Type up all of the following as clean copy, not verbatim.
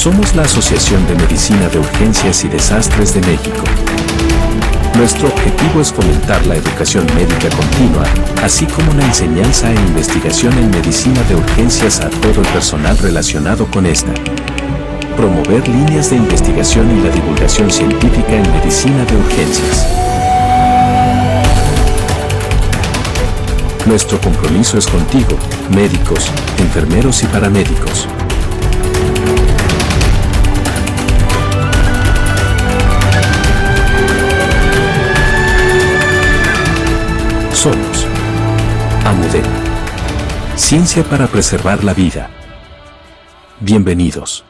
Somos la Asociación de Medicina de Urgencias y Desastres de México. Nuestro objetivo es fomentar la educación médica continua, así como la enseñanza e investigación en medicina de urgencias a todo el personal relacionado con esta. Promover líneas de investigación y la divulgación científica en medicina de urgencias. Nuestro compromiso es contigo, médicos, enfermeros y paramédicos. Somos AMUDEM. Ciencia para preservar la vida. Bienvenidos.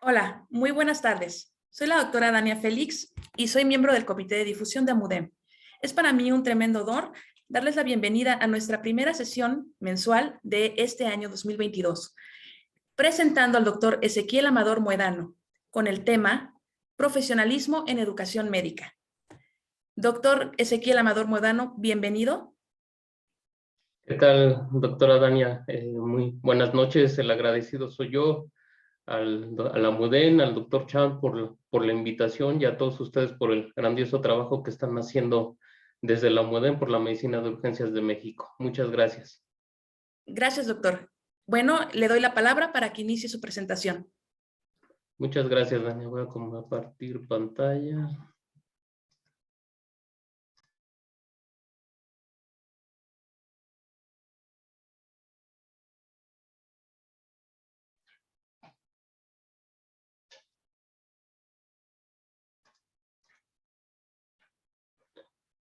Hola, muy buenas tardes. Soy la doctora Dania Félix y soy miembro del Comité de Difusión de AMUDEM. Es para mí un tremendo honor darles la bienvenida a nuestra primera sesión mensual de este año 2022, presentando al doctor Ezequiel Amador Muedano con el tema Profesionalismo en Educación Médica. Doctor Ezequiel Amador Muedano, bienvenido. ¿Qué tal, doctora Dania? Muy buenas noches. El agradecido soy yo, a la AMUDEM, al doctor Chan por la invitación y a todos ustedes por el grandioso trabajo que están haciendo desde la AMUDEM por la medicina de urgencias de México. Muchas gracias. Gracias, doctor. Bueno, le doy la palabra para que inicie su presentación. Muchas gracias, Dania. Voy a compartir pantalla.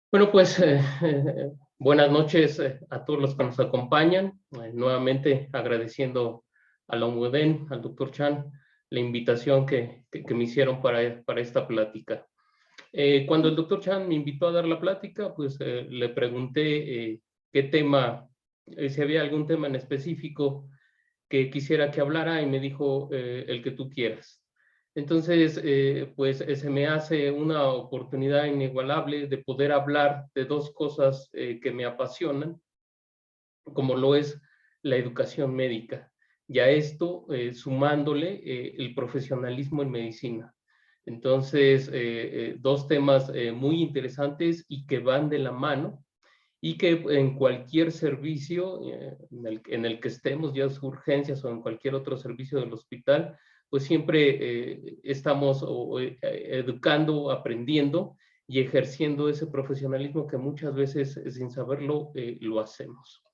Bueno, pues buenas noches a todos los que nos acompañan. Nuevamente agradeciendo a la AMUDEM, al doctor Chan, la invitación que me hicieron para esta plática. Cuando el doctor Chan me invitó a dar la plática, pues le pregunté qué tema, si había algún tema en específico que quisiera que hablara y me dijo el que tú quieras. Entonces, pues se me hace una oportunidad inigualable de poder hablar de dos cosas que me apasionan, como lo es la educación médica, y a esto sumándole el profesionalismo en medicina. Entonces, dos temas muy interesantes y que van de la mano, y que en cualquier servicio en el que estemos, ya sea urgencias o en cualquier otro servicio del hospital, pues siempre estamos educando, aprendiendo y ejerciendo ese profesionalismo que muchas veces sin saberlo lo hacemos.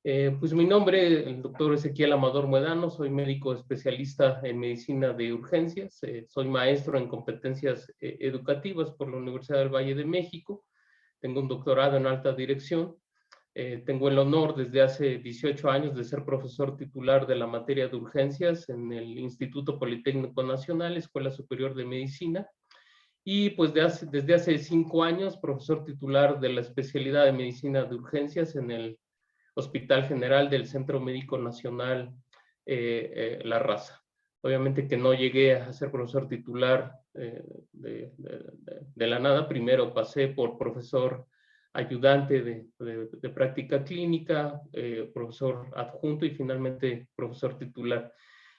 Pues mi nombre, el doctor Ezequiel Amador Muedano, soy médico especialista en medicina de urgencias, soy maestro en competencias educativas por la Universidad del Valle de México, tengo un doctorado en alta dirección, tengo el honor desde hace 18 años de ser profesor titular de la materia de urgencias en el Instituto Politécnico Nacional, Escuela Superior de Medicina, y pues desde hace 5 años profesor titular de la especialidad de medicina de urgencias en el Hospital General del Centro Médico Nacional La Raza. Obviamente que no llegué a ser profesor titular de la nada. Primero pasé por profesor ayudante de práctica clínica, profesor adjunto y finalmente profesor titular.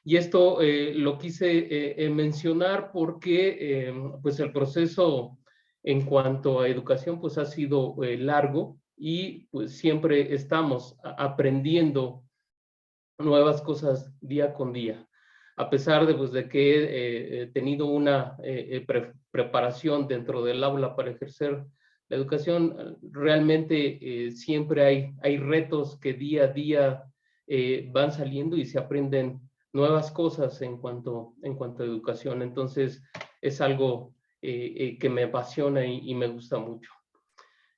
Y esto lo quise mencionar porque pues el proceso en cuanto a educación pues ha sido largo y pues siempre estamos aprendiendo nuevas cosas día con día. A pesar de, pues, de que he tenido una preparación dentro del aula para ejercer la educación, realmente siempre hay retos que día a día van saliendo y se aprenden nuevas cosas en cuanto a educación. Entonces, es algo que me apasiona y me gusta mucho.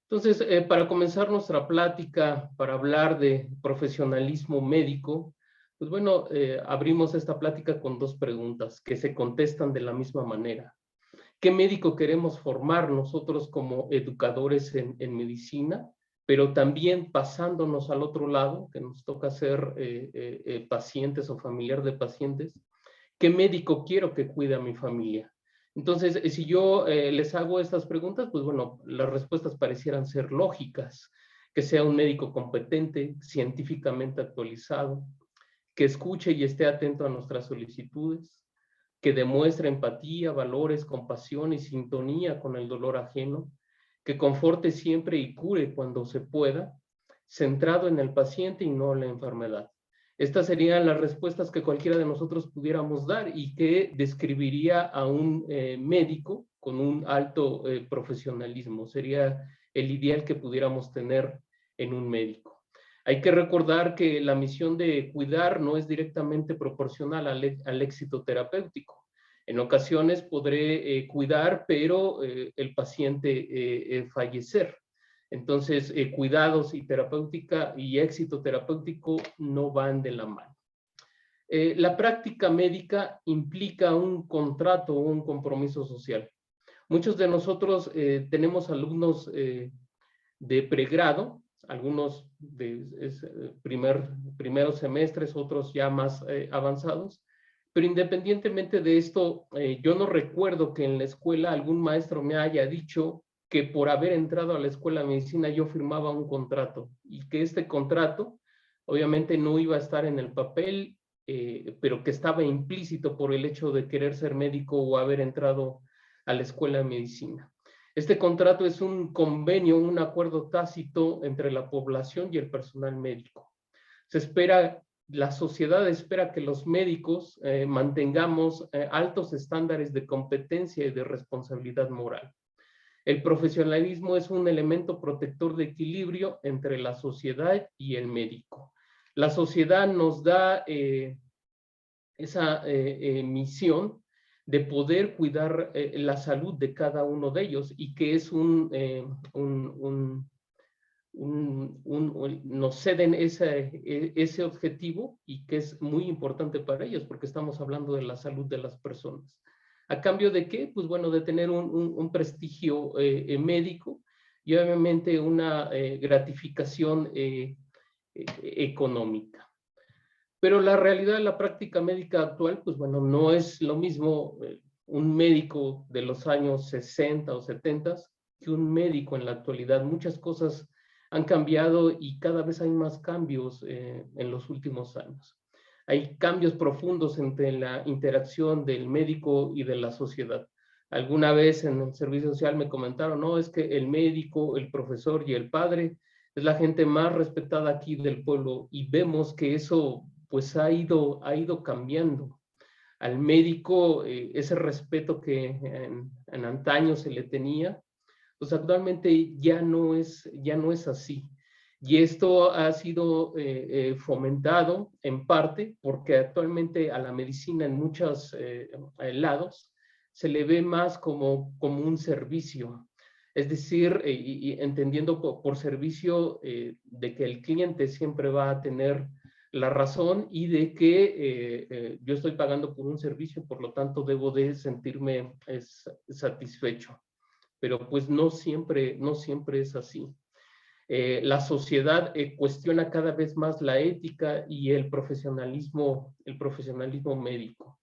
Entonces, para comenzar nuestra plática, para hablar de profesionalismo médico, pues bueno, abrimos esta plática con dos preguntas que se contestan de la misma manera. ¿Qué médico queremos formar nosotros como educadores en medicina? Pero también pasándonos al otro lado, que nos toca ser pacientes o familiar de pacientes, ¿qué médico quiero que cuide a mi familia? Entonces, si yo les hago estas preguntas, pues bueno, las respuestas parecieran ser lógicas. Que sea un médico competente, científicamente actualizado, que escuche y esté atento a nuestras solicitudes, que demuestre empatía, valores, compasión y sintonía con el dolor ajeno, que conforte siempre y cure cuando se pueda, centrado en el paciente y no en la enfermedad. Estas serían las respuestas que cualquiera de nosotros pudiéramos dar y que describiría a un médico con un alto profesionalismo. Sería el ideal que pudiéramos tener en un médico. Hay que recordar que la misión de cuidar no es directamente proporcional al éxito terapéutico. En ocasiones podré cuidar, pero el paciente fallecer. Entonces, cuidados y terapéutica y éxito terapéutico no van de la mano. La práctica médica implica un contrato o un compromiso social. Muchos de nosotros tenemos alumnos de pregrado, algunos de primeros semestres, otros ya más avanzados, pero independientemente de esto, yo no recuerdo que en la escuela algún maestro me haya dicho que por haber entrado a la escuela de medicina yo firmaba un contrato y que este contrato obviamente no iba a estar en el papel, pero que estaba implícito por el hecho de querer ser médico o haber entrado a la escuela de medicina. Este contrato es un convenio, un acuerdo tácito entre la población y el personal médico. La sociedad espera que los médicos mantengamos altos estándares de competencia y de responsabilidad moral. El profesionalismo es un elemento protector de equilibrio entre la sociedad y el médico. La sociedad nos da esa misión de poder cuidar la salud de cada uno de ellos y que es nos ceden ese objetivo y que es muy importante para ellos porque estamos hablando de la salud de las personas. ¿A cambio de qué? Pues bueno, de tener un prestigio médico y obviamente una gratificación económica. Pero la realidad de la práctica médica actual, pues bueno, no es lo mismo un médico de los años 60 o 70 que un médico en la actualidad. Muchas cosas han cambiado y cada vez hay más cambios en los últimos años. Hay cambios profundos entre la interacción del médico y de la sociedad. Alguna vez en el servicio social me comentaron, no, es que el médico, el profesor y el padre es la gente más respetada aquí del pueblo y vemos que eso pues ha ido cambiando. Al médico ese respeto que en antaño se le tenía, pues actualmente ya no es así. Y esto ha sido fomentado en parte porque actualmente a la medicina en muchos lados se le ve más como un servicio. Es decir, y entendiendo por servicio de que el cliente siempre va a tener la razón y de que yo estoy pagando por un servicio, por lo tanto debo de sentirme satisfecho. Pero pues no siempre es así. La sociedad cuestiona cada vez más la ética y el profesionalismo médico.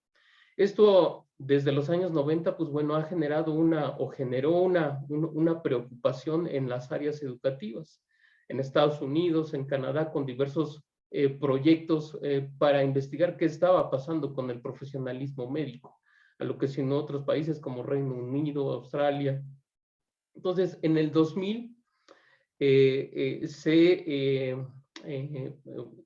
Esto desde los años 90, pues bueno, ha generado generó una preocupación en las áreas educativas. En Estados Unidos, en Canadá, con diversos proyectos para investigar qué estaba pasando con el profesionalismo médico, a lo que sino otros países como Reino Unido, Australia. Entonces, en el 2000 se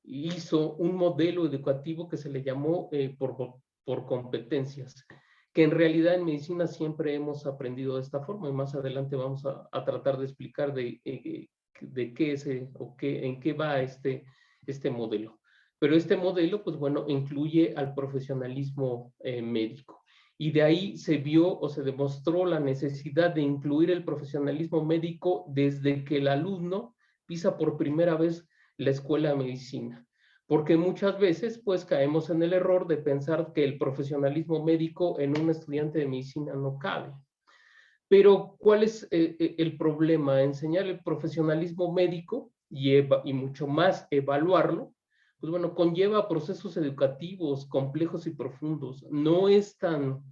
hizo un modelo educativo que se le llamó por competencias, que en realidad en medicina siempre hemos aprendido de esta forma, y más adelante vamos a tratar de explicar de qué es o en qué va este modelo. Pero este modelo, pues bueno, incluye al profesionalismo médico. Y de ahí se vio o se demostró la necesidad de incluir el profesionalismo médico desde que el alumno pisa por primera vez la escuela de medicina. Porque muchas veces pues caemos en el error de pensar que el profesionalismo médico en un estudiante de medicina no cabe. Pero ¿cuál es el problema? Enseñar el profesionalismo médico y mucho más evaluarlo, pues bueno, conlleva procesos educativos complejos y profundos. No es tan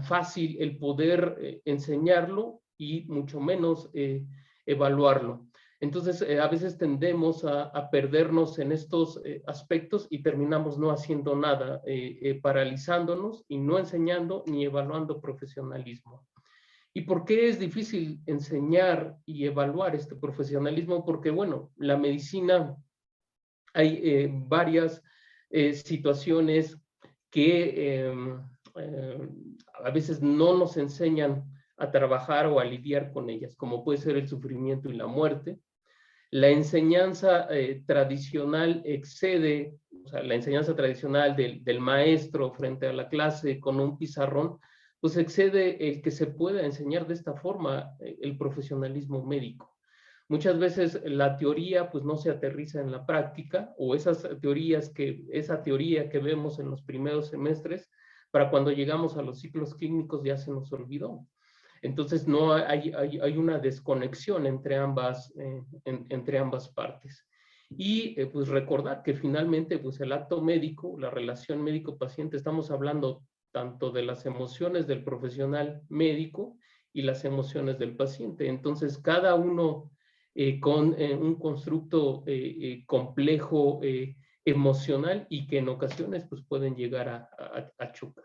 fácil el poder enseñarlo y mucho menos evaluarlo. Entonces, a veces tendemos a perdernos en estos aspectos y terminamos no haciendo nada, paralizándonos y no enseñando ni evaluando profesionalismo. ¿Y por qué es difícil enseñar y evaluar este profesionalismo? Porque, bueno, la medicina, hay varias situaciones que a veces no nos enseñan a trabajar o a lidiar con ellas, como puede ser el sufrimiento y la muerte. La enseñanza tradicional excede, o sea, la enseñanza tradicional del maestro frente a la clase con un pizarrón, pues excede el que se pueda enseñar de esta forma el profesionalismo médico. Muchas veces la teoría pues no se aterriza en la práctica, o esa teoría que vemos en los primeros semestres, para cuando llegamos a los ciclos clínicos ya se nos olvidó. Entonces no hay una desconexión entre ambas partes. Y pues recordar que finalmente pues el acto médico, la relación médico-paciente, estamos hablando tanto de las emociones del profesional médico y las emociones del paciente. Entonces cada uno con un constructo complejo emocional y que en ocasiones pues pueden llegar a chocar.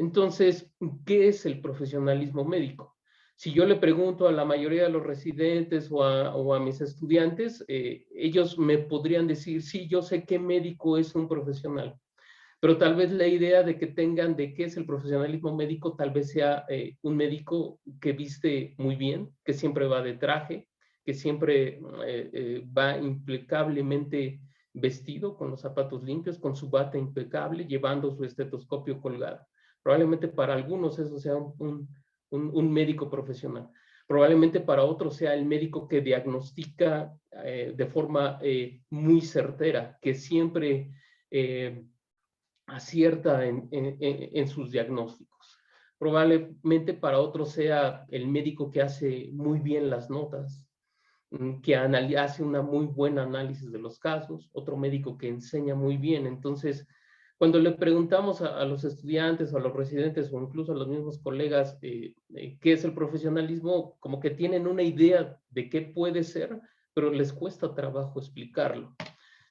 Entonces, ¿qué es el profesionalismo médico? Si yo le pregunto a la mayoría de los residentes o a mis estudiantes, ellos me podrían decir, sí, yo sé qué médico es un profesional, pero tal vez la idea de que tengan de qué es el profesionalismo médico tal vez sea un médico que viste muy bien, que siempre va de traje, que siempre va impecablemente vestido, con los zapatos limpios, con su bata impecable, llevando su estetoscopio colgado. Probablemente para algunos eso sea un médico profesional. Probablemente para otros sea el médico que diagnostica de forma muy certera, que siempre acierta en sus diagnósticos. Probablemente para otros sea el médico que hace muy bien las notas, que hace una muy buena análisis de los casos, otro médico que enseña muy bien. Entonces, cuando le preguntamos a los estudiantes, a los residentes o incluso a los mismos colegas qué es el profesionalismo, como que tienen una idea de qué puede ser, pero les cuesta trabajo explicarlo.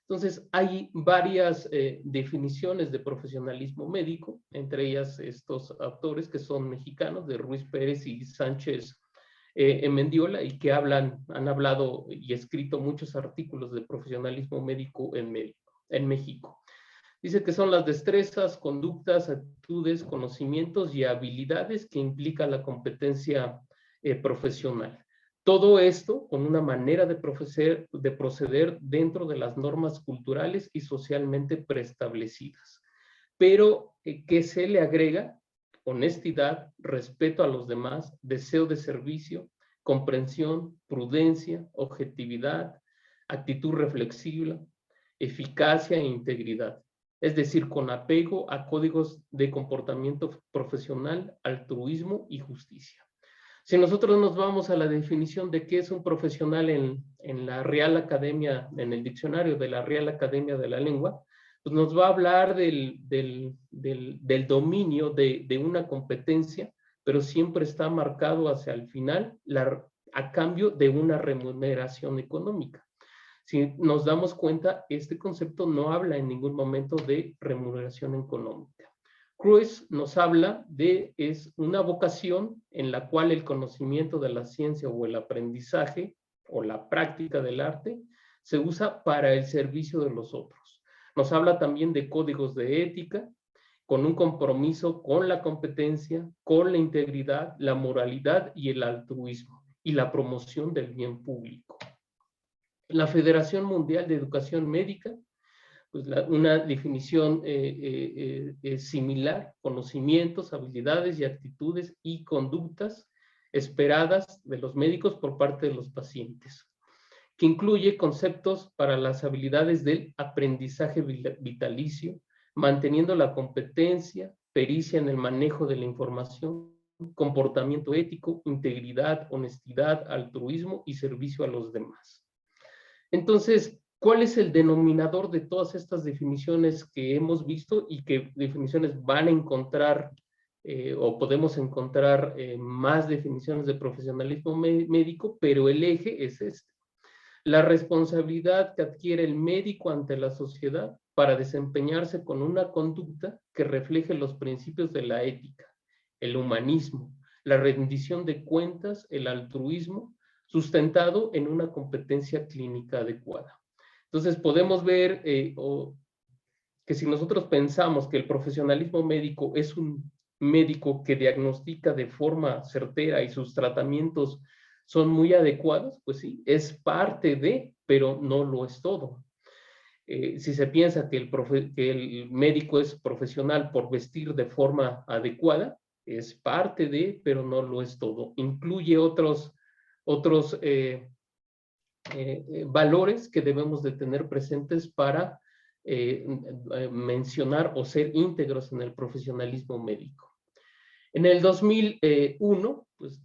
Entonces, hay varias definiciones de profesionalismo médico, entre ellas estos autores que son mexicanos, de Ruiz Pérez y Sánchez Mendiola, y que han hablado y escrito muchos artículos de profesionalismo médico en México. Dice que son las destrezas, conductas, actitudes, conocimientos y habilidades que implica la competencia profesional. Todo esto con una manera de proceder dentro de las normas culturales y socialmente preestablecidas. Pero, ¿qué se le agrega? Honestidad, respeto a los demás, deseo de servicio, comprensión, prudencia, objetividad, actitud reflexiva, eficacia e integridad. Es decir, con apego a códigos de comportamiento profesional, altruismo y justicia. Si nosotros nos vamos a la definición de qué es un profesional en la Real Academia, en el diccionario de la Real Academia de la Lengua, pues nos va a hablar del dominio de una competencia, pero siempre está marcado hacia el final a cambio de una remuneración económica. Si nos damos cuenta, este concepto no habla en ningún momento de remuneración económica. Cruyff nos habla de es una vocación en la cual el conocimiento de la ciencia o el aprendizaje o la práctica del arte se usa para el servicio de los otros. Nos habla también de códigos de ética, con un compromiso con la competencia, con la integridad, la moralidad y el altruismo, y la promoción del bien público. La Federación Mundial de Educación Médica, pues una definición similar: conocimientos, habilidades y actitudes y conductas esperadas de los médicos por parte de los pacientes, que incluye conceptos para las habilidades del aprendizaje vitalicio, manteniendo la competencia, pericia en el manejo de la información, comportamiento ético, integridad, honestidad, altruismo y servicio a los demás. Entonces, ¿cuál es el denominador de todas estas definiciones que hemos visto y qué definiciones van a encontrar o podemos encontrar más definiciones de profesionalismo médico? Pero el eje es este: la responsabilidad que adquiere el médico ante la sociedad para desempeñarse con una conducta que refleje los principios de la ética, el humanismo, la rendición de cuentas, el altruismo, sustentado en una competencia clínica adecuada. Entonces podemos ver que si nosotros pensamos que el profesionalismo médico es un médico que diagnostica de forma certera y sus tratamientos son muy adecuados, pues sí, es parte de, pero no lo es todo. Si se piensa que el médico es profesional por vestir de forma adecuada, es parte de, pero no lo es todo. Incluye otros valores que debemos de tener presentes para mencionar o ser íntegros en el profesionalismo médico. En el 2001, pues,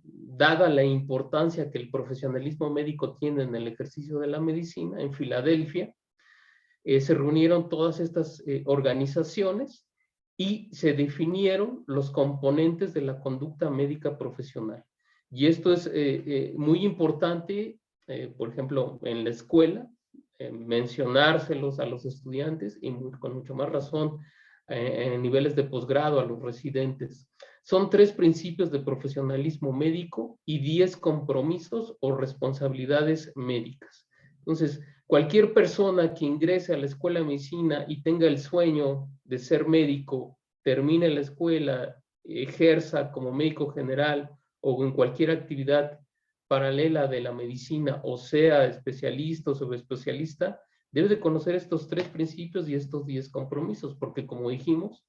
dada la importancia que el profesionalismo médico tiene en el ejercicio de la medicina, en Filadelfia, se reunieron todas estas organizaciones y se definieron los componentes de la conducta médica profesional. Y esto es muy importante, por ejemplo, en la escuela, mencionárselos a los estudiantes y con mucho más razón en niveles de posgrado a los residentes. Son 3 principios de profesionalismo médico y 10 compromisos o responsabilidades médicas. Entonces, cualquier persona que ingrese a la escuela de medicina y tenga el sueño de ser médico, termine la escuela, ejerza como médico general o en cualquier actividad paralela de la medicina, o sea especialista o subespecialista, debe de conocer estos 3 principios y estos 10 compromisos, porque como dijimos,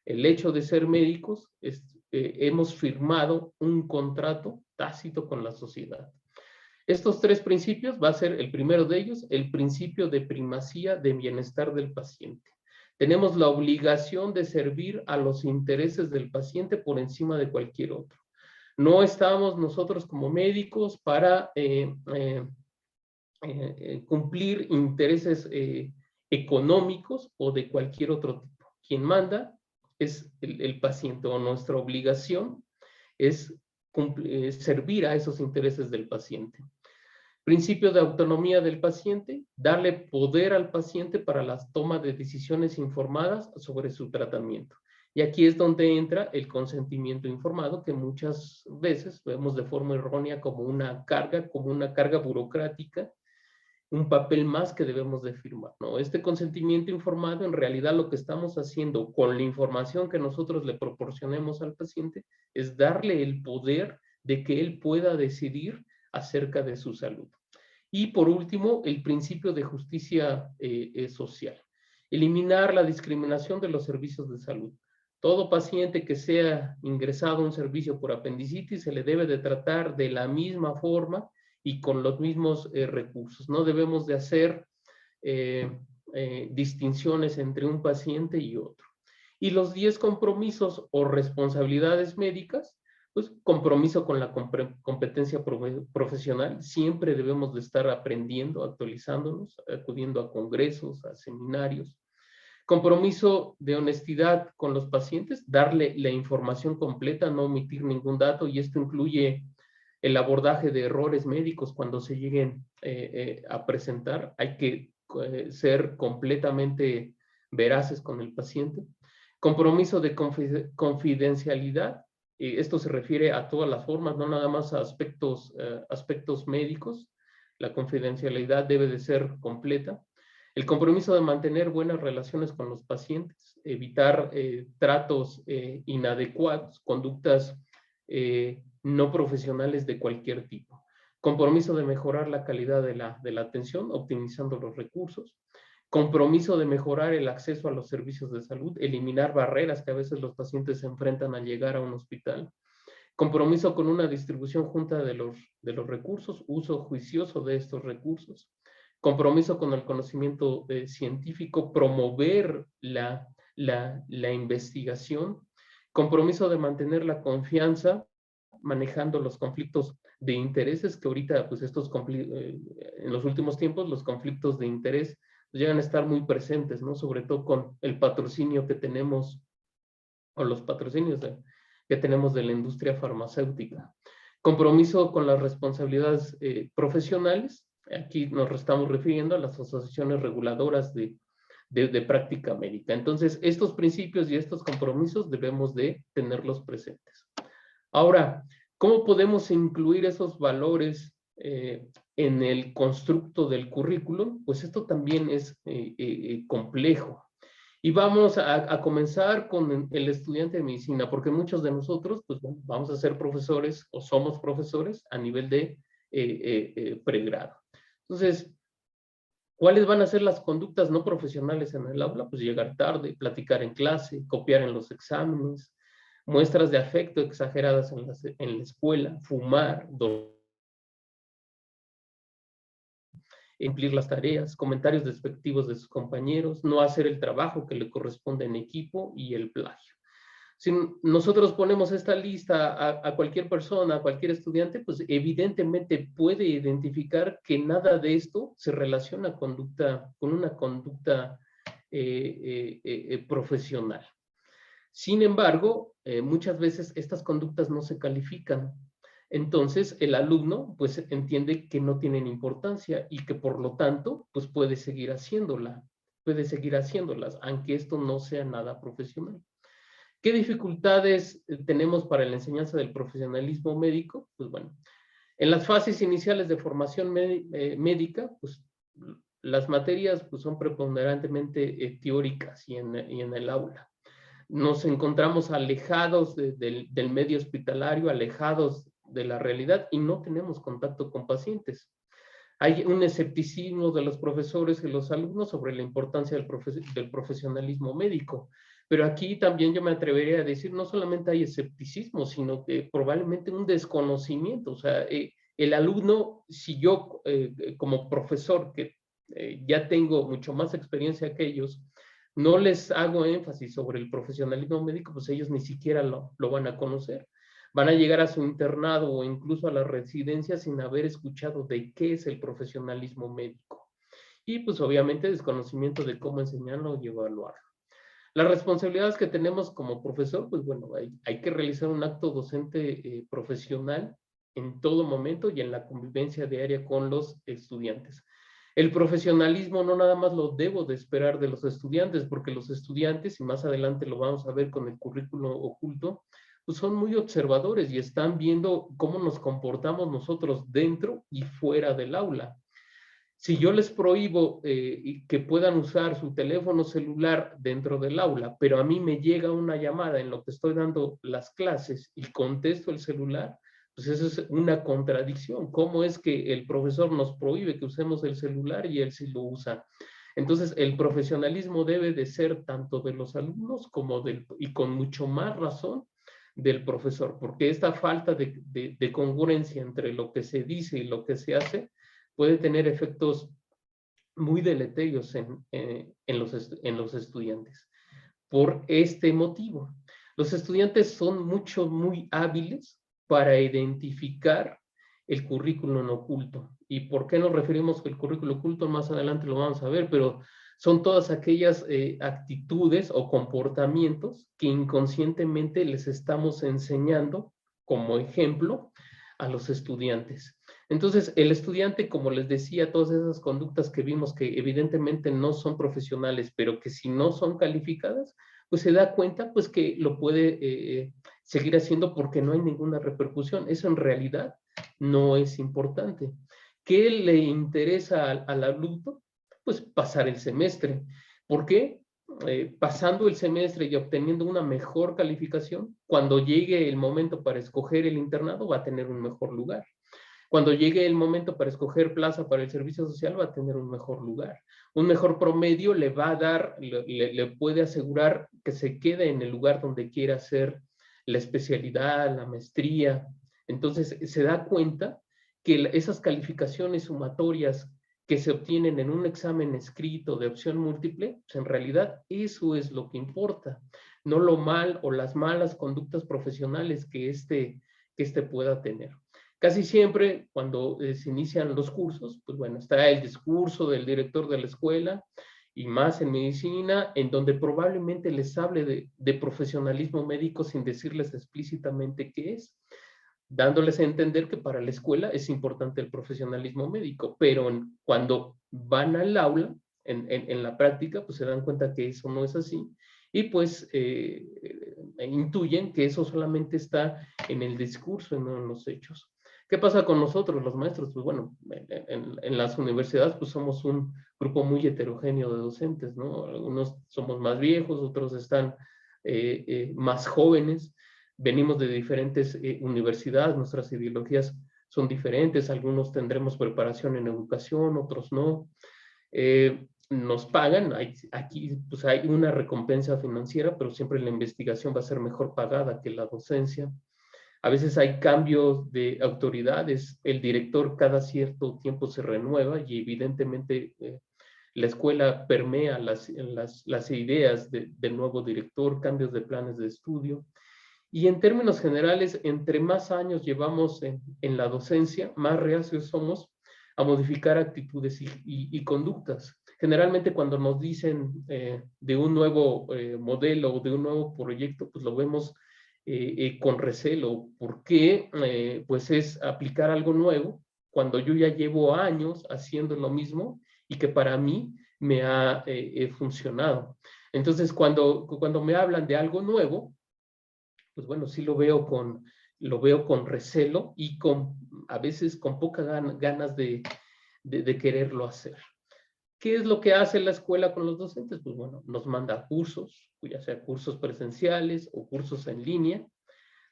el hecho de ser médicos hemos firmado un contrato tácito con la sociedad. Estos 3 principios va a ser el primero de ellos, el principio de primacía de bienestar del paciente. Tenemos la obligación de servir a los intereses del paciente por encima de cualquier otro. No estamos nosotros como médicos para cumplir intereses económicos o de cualquier otro tipo. Quien manda es el paciente, o nuestra obligación es servir a esos intereses del paciente. Principio de autonomía del paciente: darle poder al paciente para la toma de decisiones informadas sobre su tratamiento. Y aquí es donde entra el consentimiento informado, que muchas veces vemos de forma errónea como una carga burocrática, un papel más que debemos de firmar, ¿no? Este consentimiento informado, en realidad lo que estamos haciendo con la información que nosotros le proporcionemos al paciente es darle el poder de que él pueda decidir acerca de su salud. Y por último, el principio de justicia social: eliminar la discriminación de los servicios de salud. Todo paciente que sea ingresado a un servicio por apendicitis se le debe de tratar de la misma forma y con los mismos recursos. No debemos de hacer distinciones entre un paciente y otro. Y los 10 compromisos o responsabilidades médicas: pues compromiso con la competencia profesional. Siempre debemos de estar aprendiendo, actualizándonos, acudiendo a congresos, a seminarios. Compromiso de honestidad con los pacientes: darle la información completa, no omitir ningún dato, y esto incluye el abordaje de errores médicos cuando se lleguen a presentar. Hay que ser completamente veraces con el paciente. Compromiso de confidencialidad. Esto se refiere a todas las formas, no nada más a aspectos médicos. La confidencialidad debe de ser completa. El compromiso de mantener buenas relaciones con los pacientes, evitar tratos inadecuados, conductas no profesionales de cualquier tipo. Compromiso de mejorar la calidad de la atención, optimizando los recursos. Compromiso de mejorar el acceso a los servicios de salud, eliminar barreras que a veces los pacientes se enfrentan al llegar a un hospital. Compromiso con una distribución justa de los recursos, uso juicioso de estos recursos. Compromiso con el conocimiento científico, promover la investigación. Compromiso de mantener la confianza, manejando los conflictos de intereses, que ahorita, pues en los últimos tiempos, los conflictos de interés llegan a estar muy presentes, ¿no? Sobre todo con el patrocinio que tenemos, o los patrocinios que tenemos de la industria farmacéutica. Compromiso con las responsabilidades profesionales. Aquí nos estamos refiriendo a las asociaciones reguladoras de práctica médica. Entonces, estos principios y estos compromisos debemos de tenerlos presentes. Ahora, ¿cómo podemos incluir esos valores en el constructo del currículum? Pues esto también es complejo. Y vamos a comenzar con el estudiante de medicina, porque muchos de nosotros, pues bueno, vamos a ser profesores o somos profesores a nivel de pregrado. Entonces, ¿cuáles van a ser las conductas no profesionales en el aula? Pues llegar tarde, platicar en clase, copiar en los exámenes, muestras de afecto exageradas en la escuela, fumar, cumplir las tareas, comentarios despectivos de sus compañeros, no hacer el trabajo que le corresponde en equipo y el plagio. Si nosotros ponemos esta lista a cualquier persona, a cualquier estudiante, pues evidentemente puede identificar que nada de esto se relaciona con una conducta profesional. Sin embargo, muchas veces estas conductas no se califican. Entonces, el alumno pues entiende que no tienen importancia y que por lo tanto pues puede seguir haciéndolas, aunque esto no sea nada profesional. ¿Qué dificultades tenemos para la enseñanza del profesionalismo médico? Pues bueno, en las fases iniciales de formación médica, pues las materias pues, son preponderantemente teóricas y en el aula. Nos encontramos alejados del medio hospitalario, alejados de la realidad y no tenemos contacto con pacientes. Hay un escepticismo de los profesores y los alumnos sobre la importancia del profesionalismo médico. Pero aquí también yo me atrevería a decir, no solamente hay escepticismo, sino que probablemente un desconocimiento. O sea, el alumno, si yo como profesor, que ya tengo mucho más experiencia que ellos, no les hago énfasis sobre el profesionalismo médico, pues ellos ni siquiera lo van a conocer. Van a llegar a su internado o incluso a la residencia sin haber escuchado de qué es el profesionalismo médico. Y pues obviamente desconocimiento de cómo enseñarlo y evaluarlo. Las responsabilidades que tenemos como profesor, pues bueno, hay que realizar un acto docente profesional en todo momento y en la convivencia diaria con los estudiantes. El profesionalismo no nada más lo debo de esperar de los estudiantes, porque los estudiantes, y más adelante lo vamos a ver con el currículo oculto, pues son muy observadores y están viendo cómo nos comportamos nosotros dentro y fuera del aula. Si yo les prohíbo que puedan usar su teléfono celular dentro del aula, pero a mí me llega una llamada en lo que estoy dando las clases y contesto el celular, pues eso es una contradicción. ¿Cómo es que el profesor nos prohíbe que usemos el celular y él sí lo usa? Entonces, el profesionalismo debe de ser tanto de los alumnos como y con mucho más razón, del profesor, porque esta falta de congruencia entre lo que se dice y lo que se hace puede tener efectos muy deleterios en los estudiantes. Por este motivo, los estudiantes son muy hábiles para identificar el currículum oculto. ¿Y por qué nos referimos que el currículum oculto? Más adelante lo vamos a ver, pero son todas aquellas actitudes o comportamientos que inconscientemente les estamos enseñando como ejemplo a los estudiantes. Entonces, el estudiante, como les decía, todas esas conductas que vimos que evidentemente no son profesionales, pero que si no son calificadas, pues se da cuenta pues que lo puede seguir haciendo porque no hay ninguna repercusión. Eso en realidad no es importante. ¿Qué le interesa al adulto? Pues pasar el semestre. ¿Por qué? Pasando el semestre y obteniendo una mejor calificación, cuando llegue el momento para escoger el internado va a tener un mejor lugar. Cuando llegue el momento para escoger plaza para el servicio social va a tener un mejor lugar. Un mejor promedio le va a dar, le puede asegurar que se quede en el lugar donde quiera hacer la especialidad, la maestría. Entonces se da cuenta que esas calificaciones sumatorias que se obtienen en un examen escrito de opción múltiple, pues en realidad eso es lo que importa, no lo mal o las malas conductas profesionales que este pueda tener. Casi siempre cuando se inician los cursos, pues bueno, está el discurso del director de la escuela y más en medicina, en donde probablemente les hable de profesionalismo médico sin decirles explícitamente qué es, dándoles a entender que para la escuela es importante el profesionalismo médico, pero cuando van al aula, en la práctica, pues se dan cuenta que eso no es así y pues intuyen que eso solamente está en el discurso y no en los hechos. ¿Qué pasa con nosotros, los maestros? Pues bueno, en las universidades pues somos un grupo muy heterogéneo de docentes, ¿no? Algunos somos más viejos, otros están más jóvenes, venimos de diferentes universidades, nuestras ideologías son diferentes, algunos tendremos preparación en educación, otros no. Nos pagan, aquí pues hay una recompensa financiera, pero siempre la investigación va a ser mejor pagada que la docencia. A veces hay cambios de autoridades, el director cada cierto tiempo se renueva y evidentemente la escuela permea las ideas del nuevo director, cambios de planes de estudio. Y en términos generales, entre más años llevamos en la docencia, más reacios somos a modificar actitudes y conductas. Generalmente cuando nos dicen de un nuevo modelo o de un nuevo proyecto, pues lo vemos con recelo, porque pues es aplicar algo nuevo cuando yo ya llevo años haciendo lo mismo y que para mí me ha funcionado. Entonces, cuando me hablan de algo nuevo, pues bueno, sí lo veo con recelo y a veces con pocas ganas de quererlo hacer. ¿Qué es lo que hace la escuela con los docentes? Pues bueno, nos manda cursos, ya sea cursos presenciales o cursos en línea,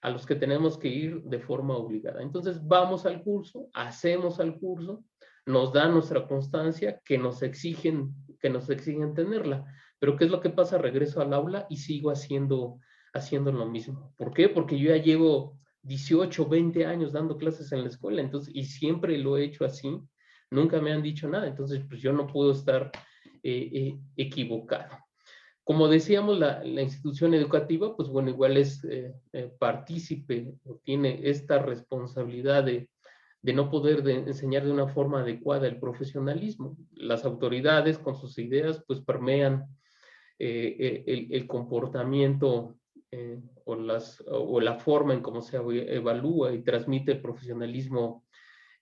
a los que tenemos que ir de forma obligada. Entonces vamos al curso, hacemos el curso, nos dan nuestra constancia que nos exigen tenerla. Pero ¿qué es lo que pasa? Regreso al aula y sigo haciendo lo mismo. ¿Por qué? Porque yo ya llevo 18, 20 años dando clases en la escuela, entonces, y siempre lo he hecho así. Nunca me han dicho nada, entonces pues yo no puedo estar equivocado. Como decíamos, la institución educativa, pues bueno, igual es partícipe o tiene esta responsabilidad de no poder enseñar de una forma adecuada el profesionalismo. Las autoridades con sus ideas pues permean el comportamiento o la forma en cómo se evalúa y transmite el profesionalismo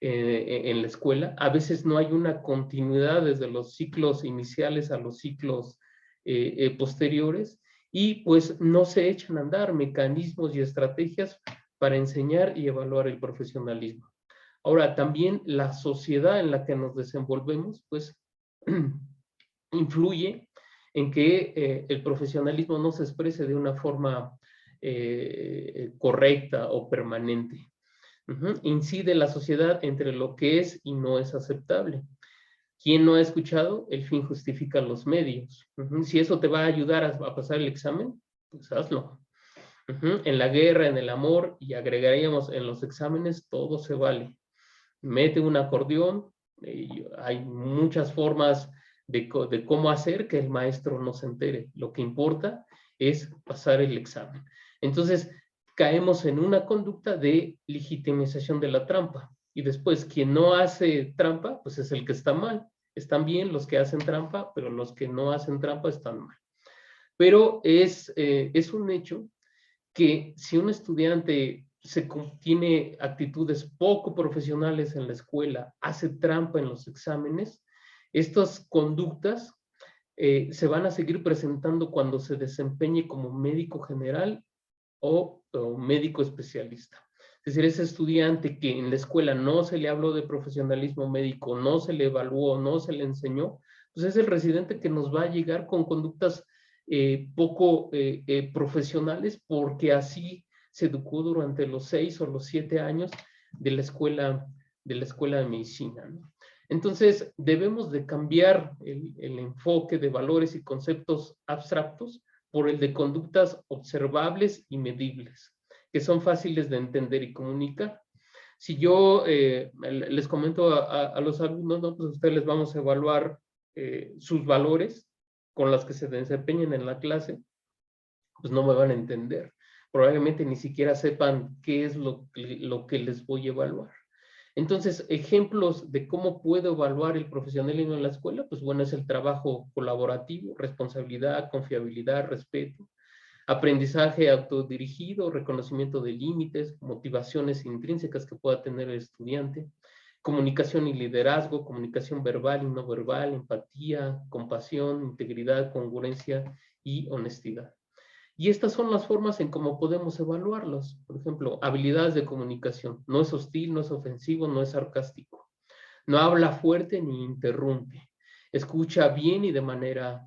en la escuela. A veces no hay una continuidad desde los ciclos iniciales a los ciclos posteriores y pues no se echan a andar mecanismos y estrategias para enseñar y evaluar el profesionalismo. Ahora, también la sociedad en la que nos desenvolvemos pues influye en que el profesionalismo no se exprese de una forma correcta o permanente. Incide la sociedad entre lo que es y no es aceptable. ¿Quién no ha escuchado? El fin justifica los medios. Si eso te va a ayudar a pasar el examen, pues hazlo. En la guerra, en el amor, y agregaríamos en los exámenes, todo se vale. Mete un acordeón, hay muchas formas de cómo hacer que el maestro no se entere. Lo que importa es pasar el examen. Entonces, caemos en una conducta de legitimización de la trampa. Y después, quien no hace trampa, pues es el que está mal. Están bien los que hacen trampa, pero los que no hacen trampa están mal. Pero es un hecho que si un estudiante tiene actitudes poco profesionales en la escuela, hace trampa en los exámenes, estas conductas se van a seguir presentando cuando se desempeñe como médico general o médico especialista. Es decir, ese estudiante que en la escuela no se le habló de profesionalismo médico, no se le evaluó, no se le enseñó, pues es el residente que nos va a llegar con conductas poco profesionales, porque así se educó durante los 6 o los 7 años de la escuela de medicina, ¿no? Entonces, debemos de cambiar el enfoque de valores y conceptos abstractos por el de conductas observables y medibles, que son fáciles de entender y comunicar. Si yo les comento a los alumnos, ¿no? Pues a ustedes les vamos a evaluar sus valores con los que se desempeñen en la clase, pues no me van a entender. Probablemente ni siquiera sepan qué es lo que les voy a evaluar. Entonces, ejemplos de cómo puedo evaluar el profesionalismo en la escuela, pues bueno, es el trabajo colaborativo, responsabilidad, confiabilidad, respeto, aprendizaje autodirigido, reconocimiento de límites, motivaciones intrínsecas que pueda tener el estudiante, comunicación y liderazgo, comunicación verbal y no verbal, empatía, compasión, integridad, congruencia y honestidad. Y estas son las formas en cómo podemos evaluarlos. Por ejemplo, habilidades de comunicación. No es hostil, no es ofensivo, no es sarcástico. No habla fuerte ni interrumpe. Escucha bien y de manera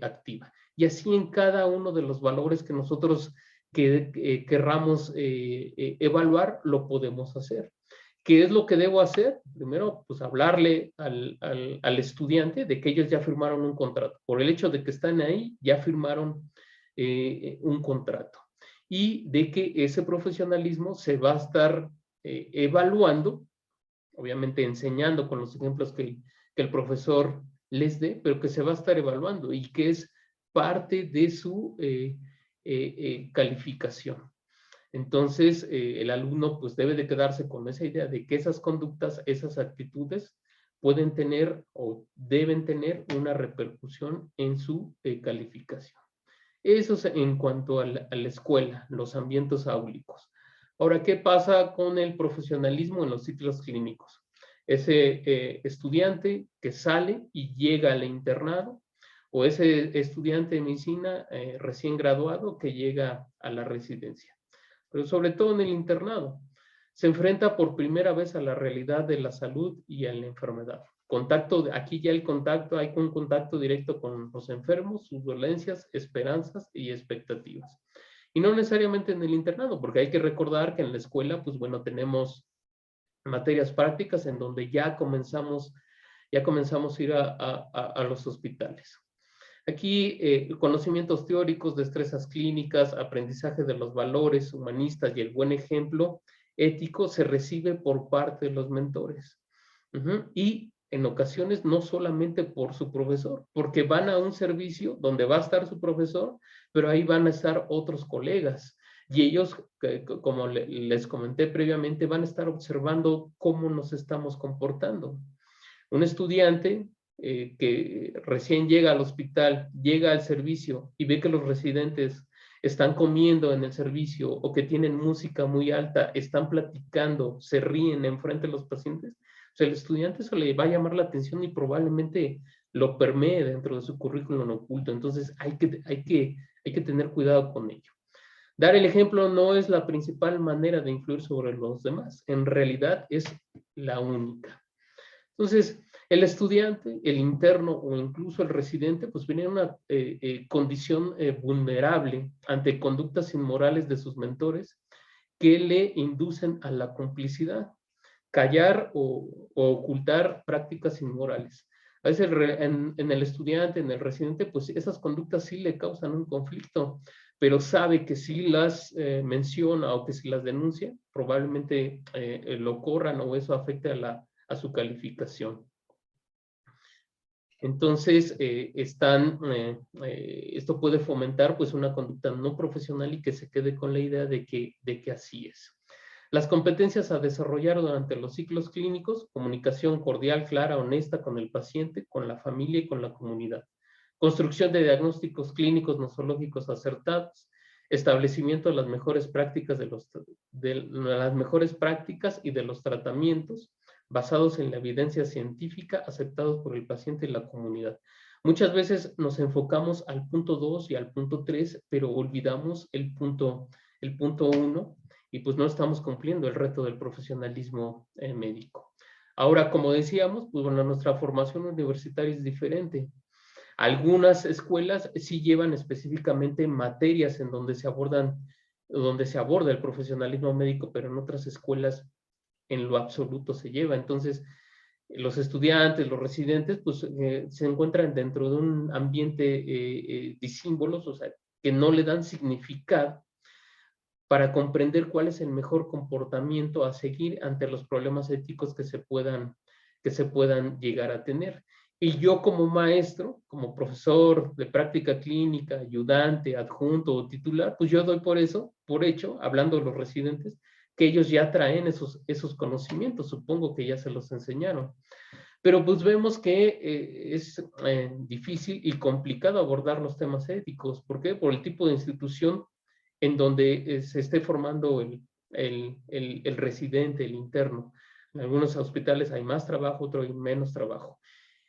activa. Y así en cada uno de los valores que nosotros querramos evaluar, lo podemos hacer. ¿Qué es lo que debo hacer? Primero, pues hablarle al estudiante de que ellos ya firmaron un contrato. Por el hecho de que están ahí, ya firmaron un contrato. Y de que ese profesionalismo se va a estar evaluando, obviamente enseñando con los ejemplos que el profesor les dé, pero que se va a estar evaluando y que es parte de su calificación. Entonces, el alumno pues debe de quedarse con esa idea de que esas conductas, esas actitudes pueden tener o deben tener una repercusión en su calificación. Eso es en cuanto a la escuela, los ambientes áulicos. Ahora, ¿qué pasa con el profesionalismo en los ciclos clínicos? Ese estudiante que sale y llega al internado, o ese estudiante de medicina recién graduado que llega a la residencia. Pero sobre todo en el internado, se enfrenta por primera vez a la realidad de la salud y a la enfermedad. Aquí ya hay un contacto directo con los enfermos, sus dolencias, esperanzas y expectativas. Y no necesariamente en el internado, porque hay que recordar que en la escuela, pues bueno, tenemos materias prácticas en donde ya comenzamos a ir a los hospitales. Aquí, conocimientos teóricos, destrezas clínicas, aprendizaje de los valores humanistas y el buen ejemplo ético se recibe por parte de los mentores. Y en ocasiones no solamente por su profesor, porque van a un servicio donde va a estar su profesor, pero ahí van a estar otros colegas. Y ellos, como les comenté previamente, van a estar observando cómo nos estamos comportando. Un estudiante que recién llega al hospital, llega al servicio y ve que los residentes están comiendo en el servicio o que tienen música muy alta, están platicando, se ríen enfrente de los pacientes, o sea, el estudiante eso le va a llamar la atención y probablemente lo permee dentro de su currículum oculto. Entonces hay que tener cuidado con ello. Dar el ejemplo no es la principal manera de influir sobre los demás. En realidad es la única. Entonces, el estudiante, el interno o incluso el residente, pues viene en una condición vulnerable ante conductas inmorales de sus mentores que le inducen a la complicidad, callar o ocultar prácticas inmorales. A veces en el estudiante, en el residente, pues esas conductas sí le causan un conflicto, pero sabe que si las menciona o que si las denuncia, probablemente lo corran o eso afecte a su calificación. Entonces, esto puede fomentar pues una conducta no profesional y que se quede con la idea de que así es. Las competencias a desarrollar durante los ciclos clínicos: comunicación cordial, clara, honesta con el paciente, con la familia y con la comunidad. Construcción de diagnósticos clínicos nosológicos acertados. establecimiento de las mejores prácticas las mejores prácticas y de los tratamientos basados en la evidencia científica aceptados por el paciente y la comunidad. Muchas veces nos enfocamos al punto 2 y al punto 3, pero olvidamos el punto 1 y pues no estamos cumpliendo el reto del profesionalismo médico. Ahora, como decíamos, pues bueno, nuestra formación universitaria es diferente. Algunas escuelas sí llevan específicamente materias en donde se aborda el profesionalismo médico, pero en otras escuelas en lo absoluto se lleva. Entonces, los estudiantes, los residentes, pues se encuentran dentro de un ambiente de símbolos, o sea, que no le dan significado para comprender cuál es el mejor comportamiento a seguir ante los problemas éticos que se puedan llegar a tener. Y yo como maestro, como profesor de práctica clínica, ayudante, adjunto o titular, pues yo doy por hecho, hablando de los residentes, que ellos ya traen esos conocimientos, supongo que ya se los enseñaron. Pero pues vemos que es difícil y complicado abordar los temas éticos. ¿Por qué? Por el tipo de institución en donde se esté formando el residente, el interno. En algunos hospitales hay más trabajo, otros hay menos trabajo.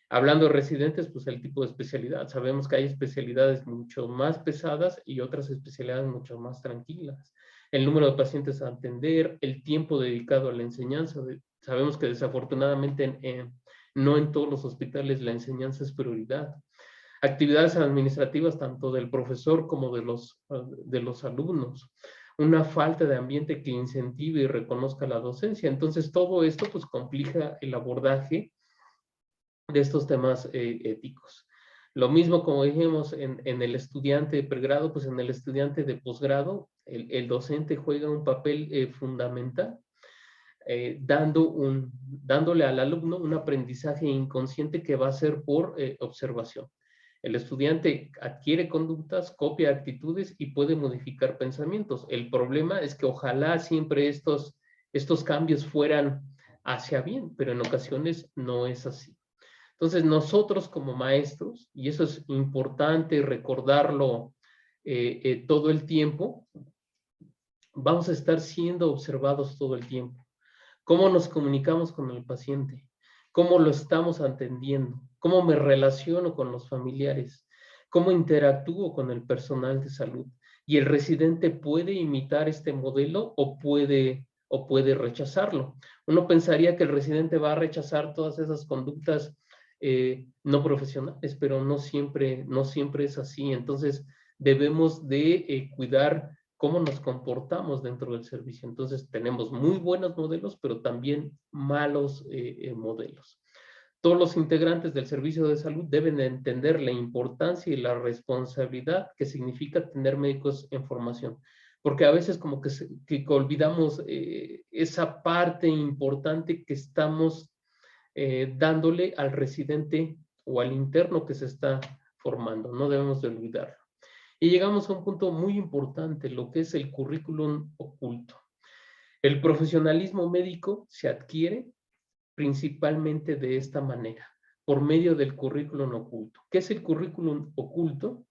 Hablando de residentes, pues el tipo de especialidad. Sabemos que hay especialidades mucho más pesadas y otras especialidades mucho más tranquilas. El número de pacientes a atender, el tiempo dedicado a la enseñanza. Sabemos que desafortunadamente no en todos los hospitales la enseñanza es prioridad. Actividades administrativas tanto del profesor como de los alumnos. Una falta de ambiente que incentive y reconozca la docencia. Entonces todo esto pues complica el abordaje de estos temas éticos. Lo mismo como dijimos en el estudiante de pregrado, pues en el estudiante de posgrado, el docente juega un papel fundamental, dándole al alumno un aprendizaje inconsciente que va a ser por observación. El estudiante adquiere conductas, copia actitudes y puede modificar pensamientos. El problema es que ojalá siempre estos cambios fueran hacia bien, pero en ocasiones no es así. Entonces nosotros como maestros, y eso es importante recordarlo todo el tiempo, vamos a estar siendo observados todo el tiempo. ¿Cómo nos comunicamos con el paciente? ¿Cómo lo estamos atendiendo? ¿Cómo me relaciono con los familiares? ¿Cómo interactúo con el personal de salud? Y el residente puede imitar este modelo o puede rechazarlo. Uno pensaría que el residente va a rechazar todas esas conductas no profesionales, pero no siempre es así. Entonces debemos de cuidar cómo nos comportamos dentro del servicio. Entonces tenemos muy buenos modelos, pero también malos modelos. Todos los integrantes del servicio de salud deben de entender la importancia y la responsabilidad que significa tener médicos en formación. Porque a veces como que olvidamos esa parte importante que estamos dándole al residente o al interno que se está formando. No debemos de olvidarlo. Y llegamos a un punto muy importante, lo que es el currículum oculto. El profesionalismo médico se adquiere principalmente de esta manera, por medio del currículum oculto. ¿Qué es el currículum oculto?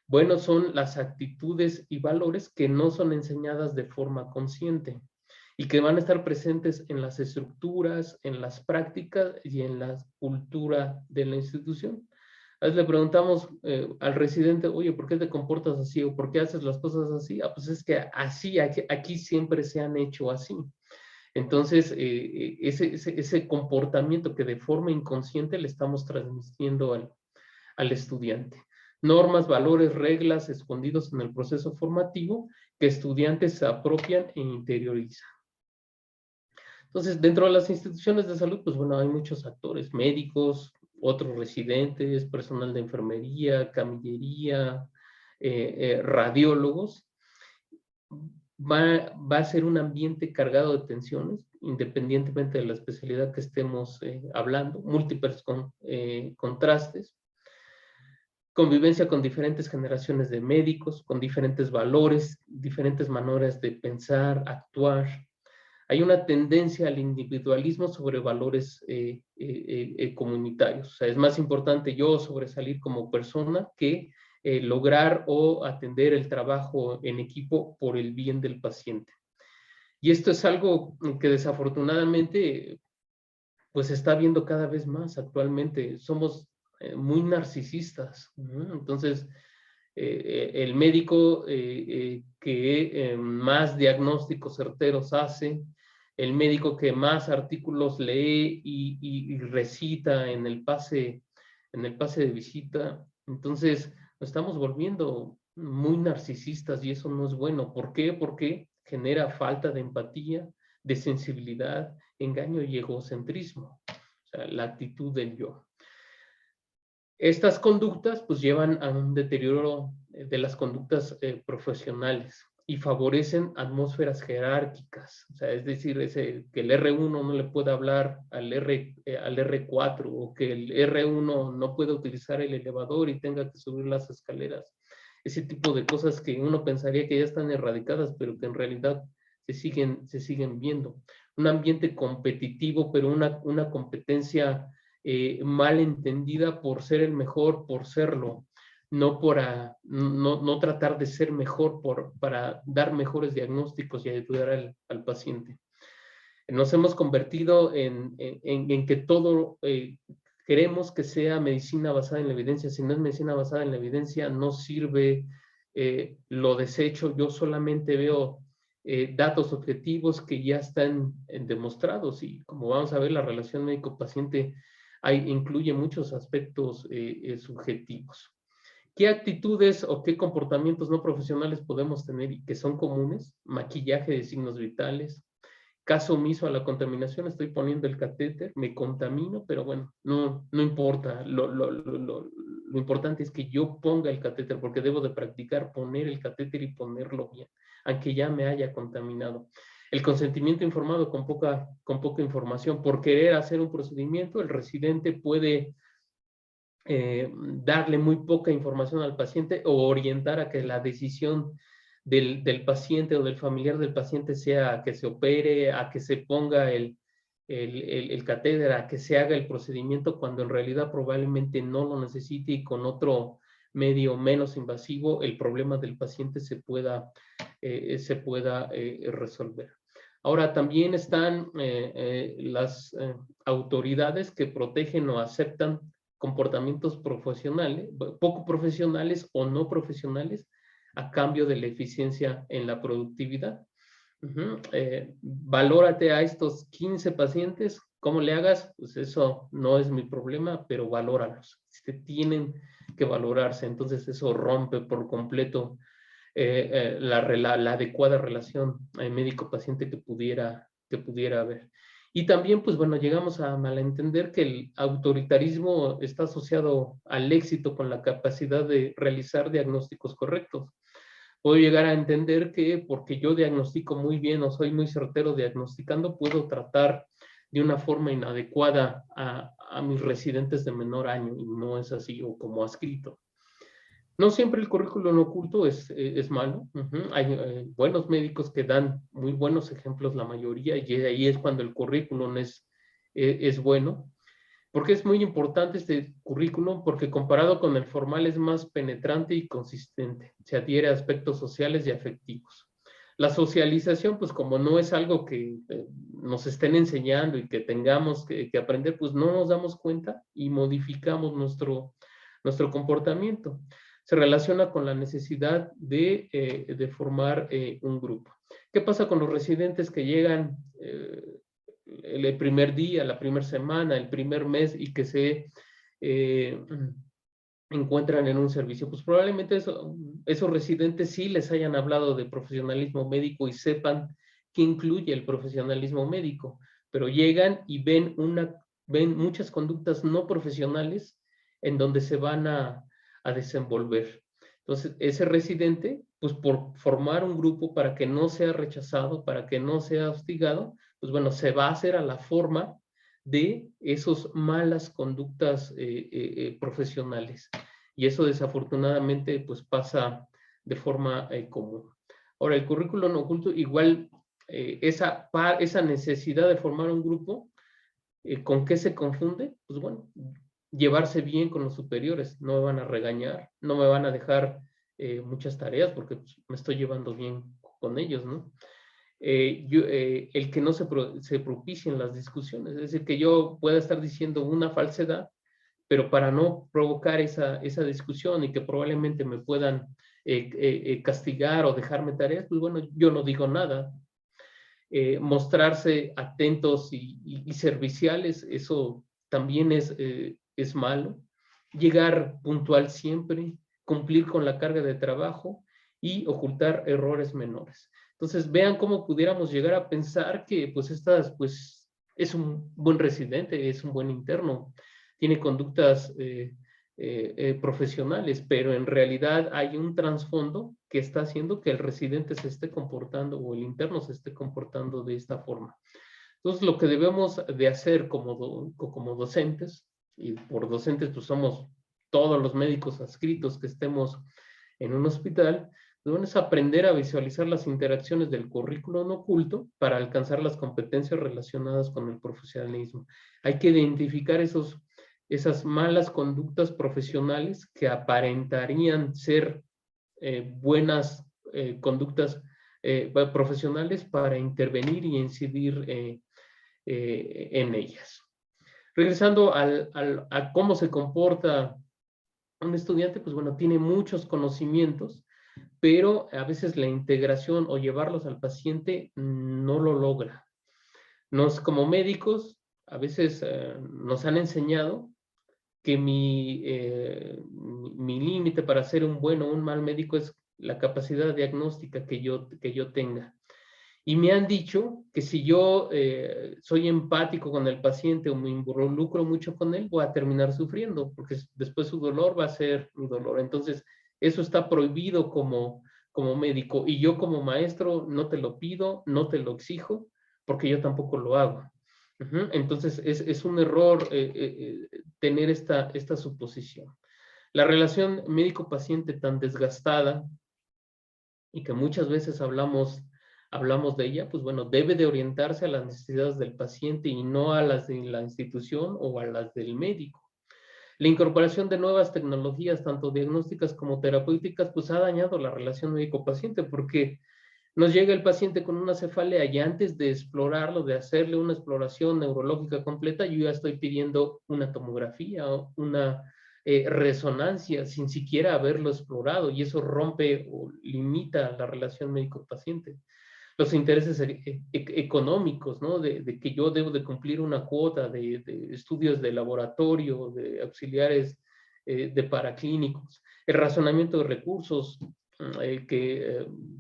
Bueno, son las actitudes y valores que no son enseñadas de forma consciente y que van a estar presentes en las estructuras, en las prácticas y en la cultura de la institución. A veces le preguntamos al residente, oye, ¿por qué te comportas así? ¿O por qué haces las cosas así? Ah, pues es que así, aquí siempre se han hecho así. Entonces, ese comportamiento que de forma inconsciente le estamos transmitiendo al estudiante. Normas, valores, reglas escondidos en el proceso formativo que estudiantes se apropian e interiorizan. Entonces, dentro de las instituciones de salud, pues bueno, hay muchos actores, médicos, otros residentes, personal de enfermería, camillería, radiólogos. Va a ser un ambiente cargado de tensiones, independientemente de la especialidad que estemos hablando, múltiples contrastes, convivencia con diferentes generaciones de médicos, con diferentes valores, diferentes maneras de pensar, actuar. Hay una tendencia al individualismo sobre valores comunitarios. O sea, es más importante yo sobresalir como persona que lograr o atender el trabajo en equipo por el bien del paciente. Y esto es algo que desafortunadamente pues se está viendo cada vez más actualmente. Somos muy narcisistas, ¿no? Entonces, el médico que más diagnósticos certeros hace, el médico que más artículos lee y recita en el pase de visita. Entonces, nos estamos volviendo muy narcisistas y eso no es bueno. ¿Por qué? Porque genera falta de empatía, de sensibilidad, engaño y egocentrismo. O sea, la actitud del yo. Estas conductas pues llevan a un deterioro de las conductas profesionales y favorecen atmósferas jerárquicas. O sea, es decir, que el R1 no le pueda hablar al R4 o que el R1 no pueda utilizar el elevador y tenga que subir las escaleras. Ese tipo de cosas que uno pensaría que ya están erradicadas, pero que en realidad se siguen viendo. Un ambiente competitivo, pero una competencia mal entendida por ser el mejor, por serlo, no tratar de ser mejor para dar mejores diagnósticos y ayudar al paciente. Nos hemos convertido en que todo queremos que sea medicina basada en la evidencia. Si no es medicina basada en la evidencia, no sirve, lo desecho. Yo solamente veo datos objetivos que ya están demostrados y como vamos a ver, la relación médico-paciente incluye muchos aspectos subjetivos. ¿Qué actitudes o qué comportamientos no profesionales podemos tener y que son comunes? Maquillaje de signos vitales, caso omiso a la contaminación, estoy poniendo el catéter, me contamino, pero bueno, no importa. Lo importante es que yo ponga el catéter porque debo de practicar poner el catéter y ponerlo bien, aunque ya me haya contaminado. El consentimiento informado con poca información. Por querer hacer un procedimiento, el residente puede darle muy poca información al paciente o orientar a que la decisión del paciente o del familiar del paciente sea que se opere, a que se ponga el catéter, a que se haga el procedimiento cuando en realidad probablemente no lo necesite y con otro medio menos invasivo el problema del paciente se pueda resolver. Ahora también están las autoridades que protegen o aceptan comportamientos profesionales, poco profesionales o no profesionales a cambio de la eficiencia en la productividad. Valórate a estos 15 pacientes, ¿cómo le hagas? Pues eso no es mi problema, pero valóralos. Tienen que valorarse, entonces eso rompe por completo la adecuada relación médico-paciente que pudiera haber. Y también, pues bueno, llegamos a malentender que el autoritarismo está asociado al éxito con la capacidad de realizar diagnósticos correctos. Puedo llegar a entender que porque yo diagnostico muy bien o soy muy certero diagnosticando, puedo tratar de una forma inadecuada a mis residentes de menor año, y no es así o como adscrito. No siempre el currículum oculto es malo. Hay buenos médicos que dan muy buenos ejemplos, la mayoría, y ahí es cuando el currículum es bueno. Porque es muy importante este currículum, porque comparado con el formal es más penetrante y consistente. Se adhiere a aspectos sociales y afectivos. La socialización, pues como no es algo que nos estén enseñando y que tengamos que aprender, pues no nos damos cuenta y modificamos nuestro comportamiento. Se relaciona con la necesidad de formar un grupo. ¿Qué pasa con los residentes que llegan el primer día, la primera semana, el primer mes y que se encuentran en un servicio? Pues probablemente esos residentes sí les hayan hablado de profesionalismo médico y sepan qué incluye el profesionalismo médico, pero llegan y ven muchas conductas no profesionales en donde se van a desenvolver. Entonces, ese residente, pues por formar un grupo para que no sea rechazado, para que no sea hostigado, pues bueno, se va a hacer a la forma de esas malas conductas profesionales. Y eso desafortunadamente pues pasa de forma común. Ahora, el currículum oculto, igual esa necesidad de formar un grupo, ¿con qué se confunde? Pues bueno, llevarse bien con los superiores, no me van a regañar, no me van a dejar muchas tareas porque pues, me estoy llevando bien con ellos, ¿no? El que no se propicien las discusiones, es decir, que yo pueda estar diciendo una falsedad, pero para no provocar esa discusión y que probablemente me puedan castigar o dejarme tareas, pues bueno, yo no digo nada. Mostrarse atentos y serviciales, eso también es malo. Llegar puntual siempre, cumplir con la carga de trabajo y ocultar errores menores. Entonces, vean cómo pudiéramos llegar a pensar que pues es un buen residente, es un buen interno, tiene conductas profesionales, pero en realidad hay un trasfondo que está haciendo que el residente se esté comportando o el interno se esté comportando de esta forma. Entonces, lo que debemos de hacer como docentes, y por docentes pues somos todos los médicos adscritos que estemos en un hospital, debemos aprender a visualizar las interacciones del currículo no oculto para alcanzar las competencias relacionadas con el profesionalismo. Hay que identificar esas malas conductas profesionales que aparentarían ser buenas conductas profesionales para intervenir y incidir en ellas. Regresando a cómo se comporta un estudiante, pues bueno, tiene muchos conocimientos, pero a veces la integración o llevarlos al paciente no lo logra. Como médicos, a veces nos han enseñado que mi límite para ser un buen o un mal médico es la capacidad diagnóstica que yo tenga. Y me han dicho que si yo soy empático con el paciente o me involucro mucho con él, voy a terminar sufriendo, porque después su dolor va a ser mi dolor. Entonces, eso está prohibido como médico. Y yo como maestro no te lo pido, no te lo exijo, porque yo tampoco lo hago. Entonces, es un error tener esta suposición. La relación médico-paciente tan desgastada y que muchas veces hablamos de ella, pues bueno, debe de orientarse a las necesidades del paciente y no a las de la institución o a las del médico. La incorporación de nuevas tecnologías, tanto diagnósticas como terapéuticas, pues ha dañado la relación médico-paciente porque nos llega el paciente con una cefalea y antes de explorarlo, de hacerle una exploración neurológica completa, yo ya estoy pidiendo una tomografía o una resonancia sin siquiera haberlo explorado y eso rompe o limita la relación médico-paciente. Los intereses económicos, ¿no? De que yo debo de cumplir una cuota de estudios de laboratorio, de auxiliares de paraclínicos, el razonamiento de recursos,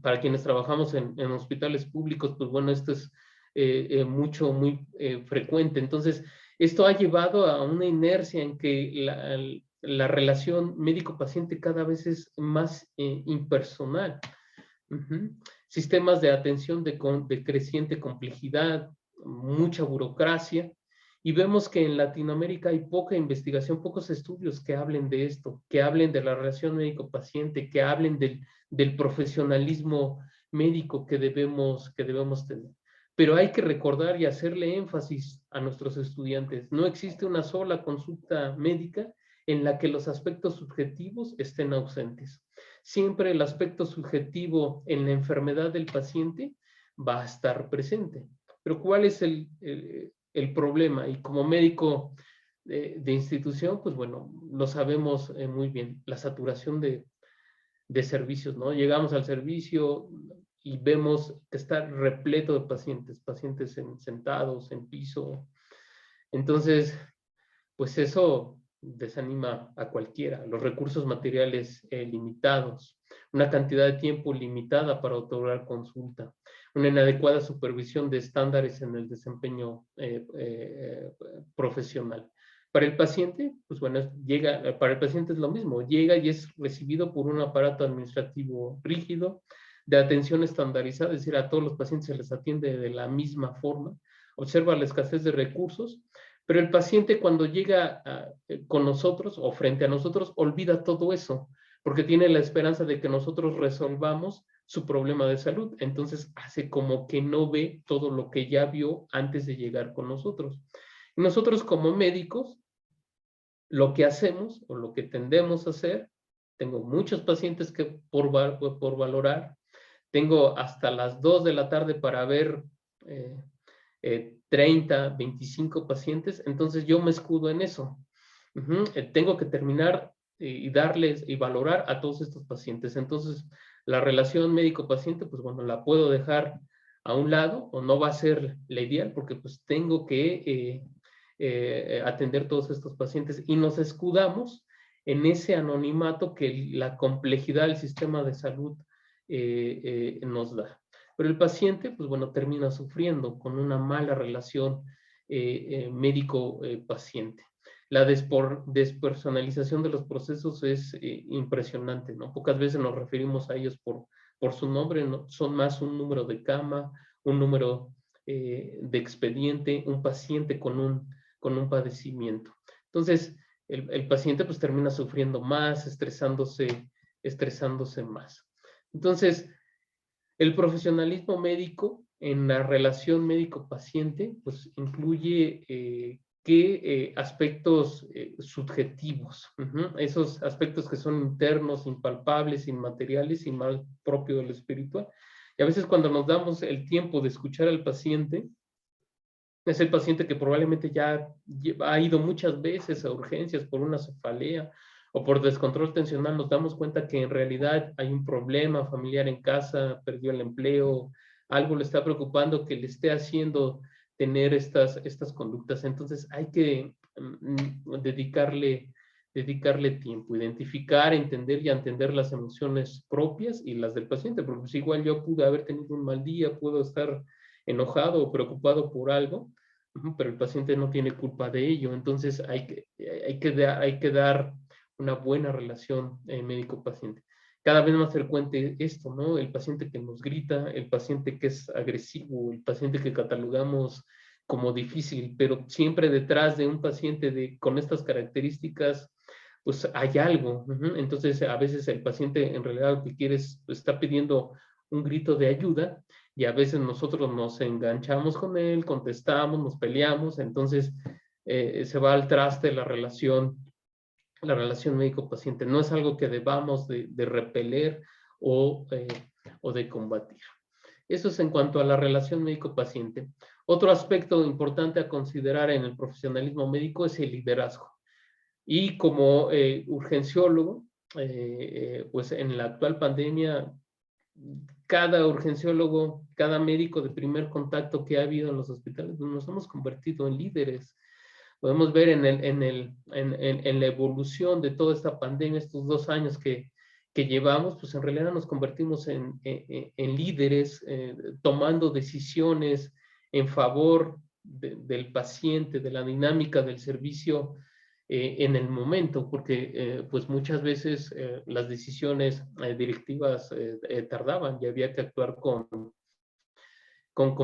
para quienes trabajamos en hospitales públicos, pues bueno, esto es muy frecuente. Entonces, esto ha llevado a una inercia en que la relación médico-paciente cada vez es más impersonal. Sistemas de atención de creciente complejidad, mucha burocracia, y vemos que en Latinoamérica hay poca investigación, pocos estudios que hablen de esto, que hablen de la relación médico-paciente, que hablen del profesionalismo médico que debemos tener. Pero hay que recordar y hacerle énfasis a nuestros estudiantes. No existe una sola consulta médica en la que los aspectos subjetivos estén ausentes. Siempre el aspecto subjetivo en la enfermedad del paciente va a estar presente. Pero ¿cuál es el problema? Y como médico de institución, pues bueno, lo sabemos muy bien, la saturación de servicios, ¿no? Llegamos al servicio y vemos que está repleto de pacientes sentados, en piso. Entonces, pues eso desanima a cualquiera. Los recursos materiales limitados, una cantidad de tiempo limitada para otorgar consulta, una inadecuada supervisión de estándares en el desempeño profesional. Para el paciente, pues bueno, para el paciente es lo mismo, llega y es recibido por un aparato administrativo rígido, de atención estandarizada, es decir, a todos los pacientes se les atiende de la misma forma, observa la escasez de recursos, pero el paciente cuando llega con nosotros o frente a nosotros olvida todo eso, porque tiene la esperanza de que nosotros resolvamos su problema de salud. Entonces hace como que no ve todo lo que ya vio antes de llegar con nosotros. Y nosotros como médicos lo que hacemos o lo que tendemos a hacer, tengo muchos pacientes que por valorar, tengo hasta las 2 de la tarde para ver 30, 25 pacientes, entonces yo me escudo en eso. Tengo que terminar y darles y valorar a todos estos pacientes. Entonces, la relación médico-paciente, pues bueno, la puedo dejar a un lado o no va a ser la ideal porque pues tengo que atender todos estos pacientes y nos escudamos en ese anonimato que la complejidad del sistema de salud nos da. Pero el paciente, pues bueno, termina sufriendo con una mala relación médico-paciente. La despersonalización de los procesos es impresionante, ¿no? Pocas veces nos referimos a ellos por su nombre, ¿no? Son más un número de cama, un número de expediente, un paciente con un padecimiento. Entonces, el paciente pues termina sufriendo más, estresándose más. Entonces, el profesionalismo médico en la relación médico-paciente pues incluye aspectos subjetivos, esos aspectos que son internos, impalpables, inmateriales y más propio de lo espiritual. Y a veces cuando nos damos el tiempo de escuchar al paciente, es el paciente que probablemente ya ha ido muchas veces a urgencias por una cefalea o por descontrol tensional, nos damos cuenta que en realidad hay un problema familiar en casa, perdió el empleo, algo le está preocupando que le esté haciendo tener estas conductas. Entonces hay que dedicarle tiempo, identificar, entender y entender las emociones propias y las del paciente, porque pues igual yo pude haber tenido un mal día, puedo estar enojado o preocupado por algo, pero el paciente no tiene culpa de ello. Entonces hay que dar una buena relación médico-paciente. Cada vez más frecuente esto, ¿no? El paciente que nos grita, el paciente que es agresivo, el paciente que catalogamos como difícil, pero siempre detrás de un paciente con estas características, pues hay algo. Entonces, a veces el paciente en realidad lo que quiere es, está pidiendo un grito de ayuda y a veces nosotros nos enganchamos con él, contestamos, nos peleamos, entonces se va al traste la relación médico-paciente. No es algo que debamos de repeler o de combatir. Eso es en cuanto a la relación médico-paciente. Otro aspecto importante a considerar en el profesionalismo médico es el liderazgo. Y como urgenciólogo, pues en la actual pandemia, cada urgenciólogo, cada médico de primer contacto que ha habido en los hospitales, nos hemos convertido en líderes. Podemos ver en la evolución de toda esta pandemia, estos 2 años que llevamos, pues en realidad nos convertimos en líderes, tomando decisiones en favor del paciente, de la dinámica del servicio en el momento, porque pues muchas veces las decisiones directivas tardaban y había que actuar con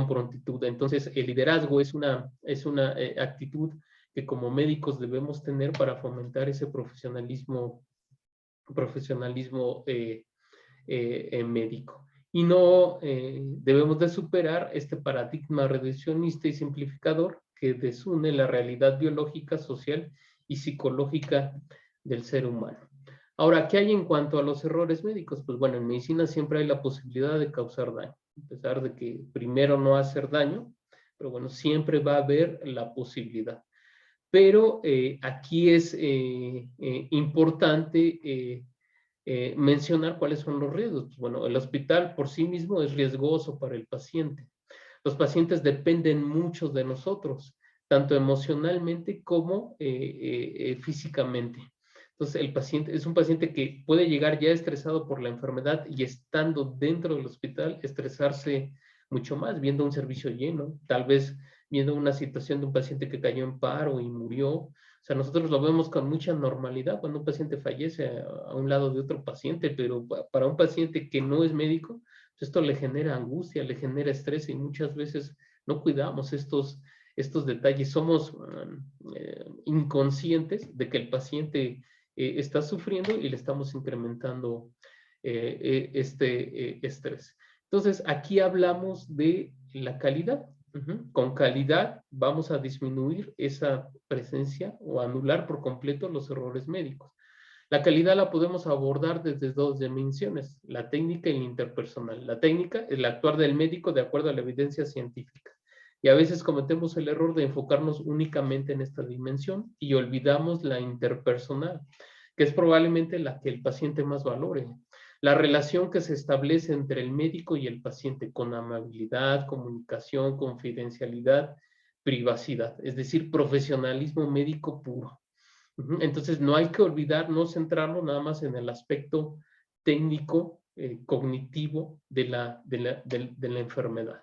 prontitud. Entonces, el liderazgo es una actitud que como médicos debemos tener para fomentar ese profesionalismo médico. Y no debemos de superar este paradigma reduccionista y simplificador que desune la realidad biológica, social y psicológica del ser humano. Ahora, ¿qué hay en cuanto a los errores médicos? Pues bueno, en medicina siempre hay la posibilidad de causar daño, a pesar de que primero no hacer daño, pero bueno, siempre va a haber la posibilidad. Pero aquí es importante mencionar cuáles son los riesgos. Pues bueno, el hospital por sí mismo es riesgoso para el paciente. Los pacientes dependen mucho de nosotros, tanto emocionalmente como físicamente. Entonces, el paciente es un paciente que puede llegar ya estresado por la enfermedad y estando dentro del hospital, estresarse mucho más, viendo un servicio lleno, tal vez viendo una situación de un paciente que cayó en paro y murió. O sea, nosotros lo vemos con mucha normalidad cuando un paciente fallece a un lado de otro paciente, pero para un paciente que no es médico, pues esto le genera angustia, le genera estrés y muchas veces no cuidamos estos detalles. Somos inconscientes de que el paciente está sufriendo y le estamos incrementando este estrés. Entonces, aquí hablamos de la calidad. Con calidad vamos a disminuir esa presencia o anular por completo los errores médicos. La calidad la podemos abordar desde dos dimensiones, la técnica y la interpersonal. La técnica es el actuar del médico de acuerdo a la evidencia científica. Y a veces cometemos el error de enfocarnos únicamente en esta dimensión y olvidamos la interpersonal, que es probablemente la que el paciente más valore. La relación que se establece entre el médico y el paciente con amabilidad, comunicación, confidencialidad, privacidad, es decir, profesionalismo médico puro. Entonces no hay que olvidar, no centrarnos nada más en el aspecto técnico, cognitivo de la enfermedad.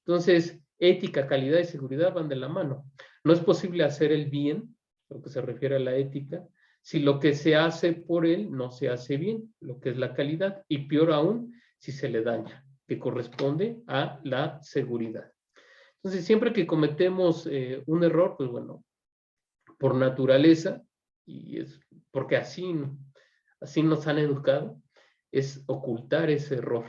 Entonces, ética, calidad y seguridad van de la mano. No es posible hacer el bien, lo que se refiere a la ética, si lo que se hace por él no se hace bien, lo que es la calidad, y peor aún, si se le daña, que corresponde a la seguridad. Entonces, siempre que cometemos un error, pues bueno, por naturaleza, y es porque así nos han educado, es ocultar ese error.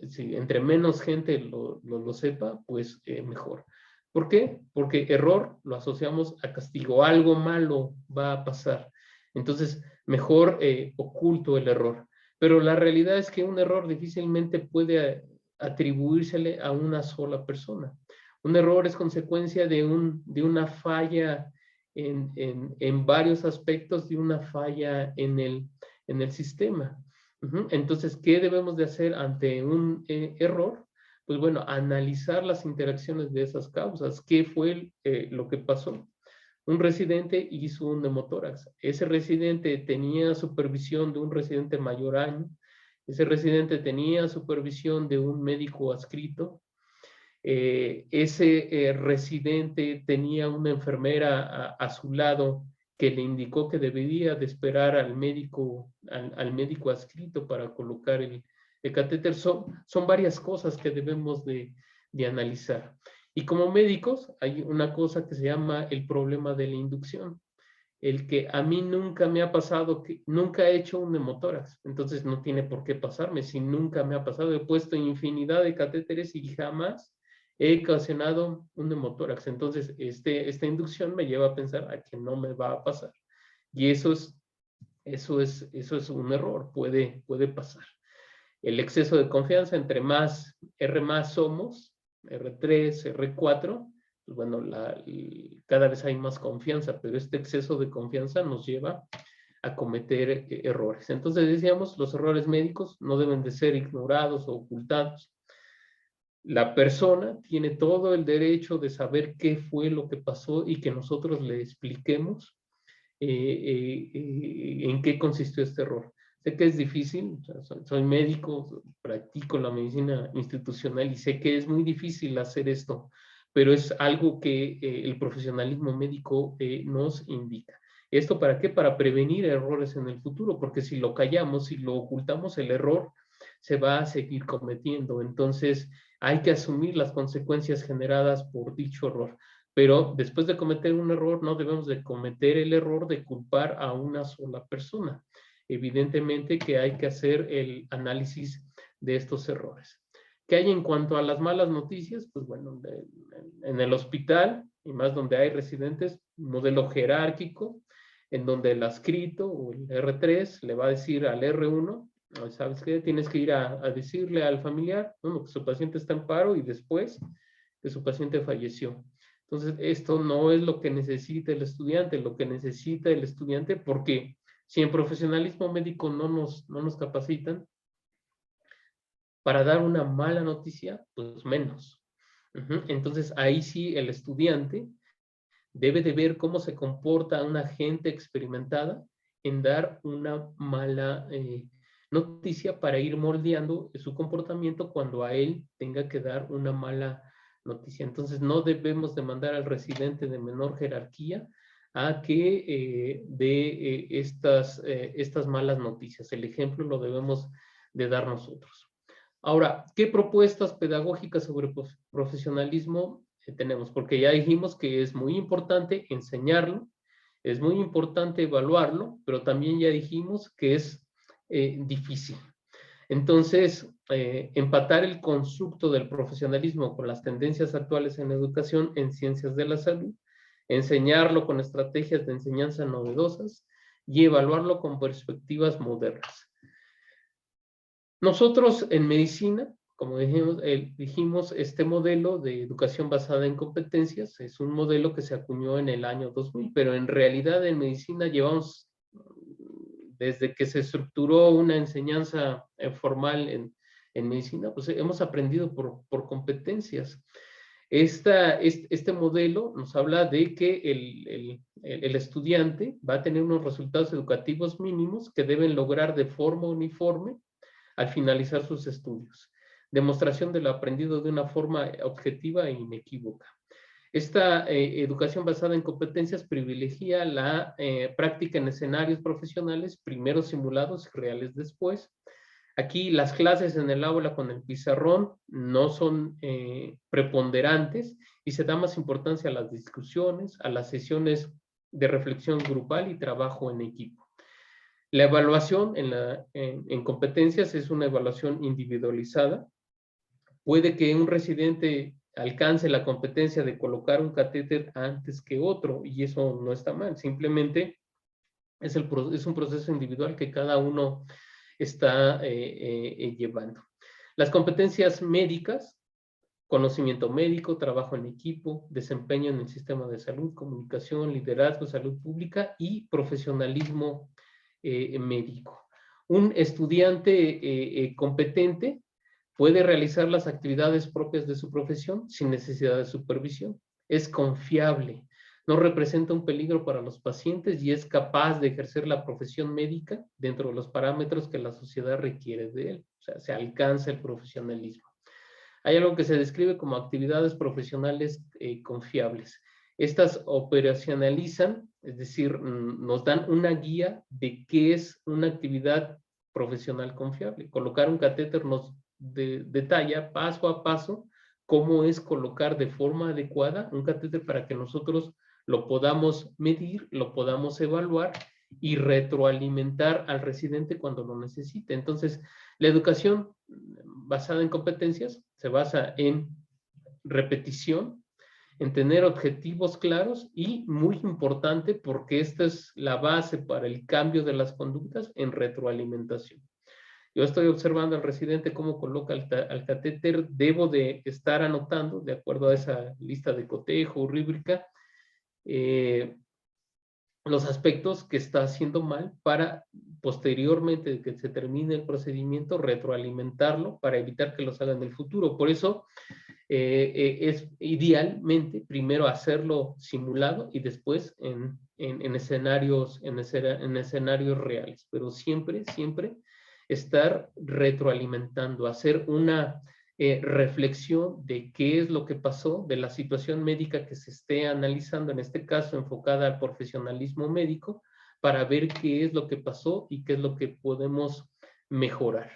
Si entre menos gente lo sepa, pues mejor. ¿Por qué? Porque error lo asociamos a castigo, algo malo va a pasar. Entonces, mejor oculto el error. Pero la realidad es que un error difícilmente puede atribuírsele a una sola persona. Un error es consecuencia de una falla en varios aspectos, de una falla en el sistema. Entonces, ¿qué debemos de hacer ante un error? Pues bueno, analizar las interacciones de esas causas. ¿Qué fue lo que pasó? Un residente hizo un neumotórax. Ese residente tenía supervisión de un residente mayor año. Ese residente tenía supervisión de un médico adscrito. Ese residente tenía una enfermera a su lado que le indicó que debería de esperar al médico adscrito para colocar el catéter. Son varias cosas que debemos de analizar. Y como médicos hay una cosa que se llama el problema de la inducción. El que a mí nunca me ha pasado, que nunca he hecho un neumotórax, entonces no tiene por qué pasarme. Si nunca me ha pasado, he puesto infinidad de catéteres y jamás he ocasionado un neumotórax. Entonces esta inducción me lleva a pensar a que no me va a pasar. Y eso es un error, puede pasar. El exceso de confianza, entre más R más somos, R3, R4, pues bueno, cada vez hay más confianza, pero este exceso de confianza nos lleva a cometer errores. Entonces decíamos, los errores médicos no deben de ser ignorados o ocultados. La persona tiene todo el derecho de saber qué fue lo que pasó y que nosotros le expliquemos en qué consistió este error. Sé que es difícil, o sea, soy médico, practico la medicina institucional y sé que es muy difícil hacer esto, pero es algo que el profesionalismo médico nos indica. ¿Esto para qué? Para prevenir errores en el futuro, porque si lo callamos, si lo ocultamos, el error se va a seguir cometiendo. Entonces, hay que asumir las consecuencias generadas por dicho error. Pero después de cometer un error, no debemos de cometer el error de culpar a una sola persona. Evidentemente que hay que hacer el análisis de estos errores. ¿Qué hay en cuanto a las malas noticias? Pues bueno, en el hospital, y más donde hay residentes, modelo jerárquico, en donde el adscrito o el R3 le va a decir al R1, ¿sabes qué? Tienes que ir a decirle al familiar, bueno, que su paciente está en paro y después que su paciente falleció. Entonces, esto no es lo que necesita el estudiante, lo que necesita el estudiante, porque si en profesionalismo médico no nos capacitan para dar una mala noticia, pues menos. Entonces, ahí sí el estudiante debe de ver cómo se comporta una gente experimentada en dar una mala noticia para ir moldeando su comportamiento cuando a él tenga que dar una mala noticia. Entonces, no debemos de mandar al residente de menor jerarquía a que dé estas malas noticias. El ejemplo lo debemos de dar nosotros. Ahora, ¿qué propuestas pedagógicas sobre profesionalismo tenemos? Porque ya dijimos que es muy importante enseñarlo, es muy importante evaluarlo, pero también ya dijimos que es difícil. Entonces, empatar el constructo del profesionalismo con las tendencias actuales en educación en ciencias de la salud, enseñarlo con estrategias de enseñanza novedosas y evaluarlo con perspectivas modernas. Nosotros en medicina, como dijimos, este modelo de educación basada en competencias es un modelo que se acuñó en el año 2000, pero en realidad en medicina llevamos, desde que se estructuró una enseñanza formal en medicina, pues hemos aprendido por competencias. Este modelo nos habla de que el estudiante va a tener unos resultados educativos mínimos que deben lograr de forma uniforme al finalizar sus estudios. Demostración de lo aprendido de una forma objetiva e inequívoca. Esta educación basada en competencias privilegia la práctica en escenarios profesionales, primero simulados y reales después. Aquí las clases en el aula con el pizarrón no son preponderantes y se da más importancia a las discusiones, a las sesiones de reflexión grupal y trabajo en equipo. La evaluación en competencias es una evaluación individualizada. Puede que un residente alcance la competencia de colocar un catéter antes que otro y eso no está mal, simplemente es un proceso individual que cada uno está llevando. Las competencias médicas, conocimiento médico, trabajo en equipo, desempeño en el sistema de salud, comunicación, liderazgo, salud pública y profesionalismo médico. Un estudiante competente puede realizar las actividades propias de su profesión sin necesidad de supervisión. Es confiable, no representa un peligro para los pacientes y es capaz de ejercer la profesión médica dentro de los parámetros que la sociedad requiere de él. O sea, se alcanza el profesionalismo. Hay algo que se describe como actividades profesionales confiables. Estas operacionalizan, es decir, nos dan una guía de qué es una actividad profesional confiable. Colocar un catéter nos detalla paso a paso cómo es colocar de forma adecuada un catéter para que nosotros lo podamos medir, lo podamos evaluar y retroalimentar al residente cuando lo necesite. Entonces, la educación basada en competencias se basa en repetición, en tener objetivos claros y, muy importante, porque esta es la base para el cambio de las conductas, en retroalimentación. Yo estoy observando al residente cómo coloca el catéter, debo de estar anotando, de acuerdo a esa lista de cotejo o rúbrica, los aspectos que está haciendo mal para posteriormente de que se termine el procedimiento retroalimentarlo para evitar que los haga en el futuro. Por eso es idealmente primero hacerlo simulado y después en escenarios reales, pero siempre estar retroalimentando, hacer una reflexión de qué es lo que pasó, de la situación médica que se esté analizando, en este caso enfocada al profesionalismo médico, para ver qué es lo que pasó y qué es lo que podemos mejorar.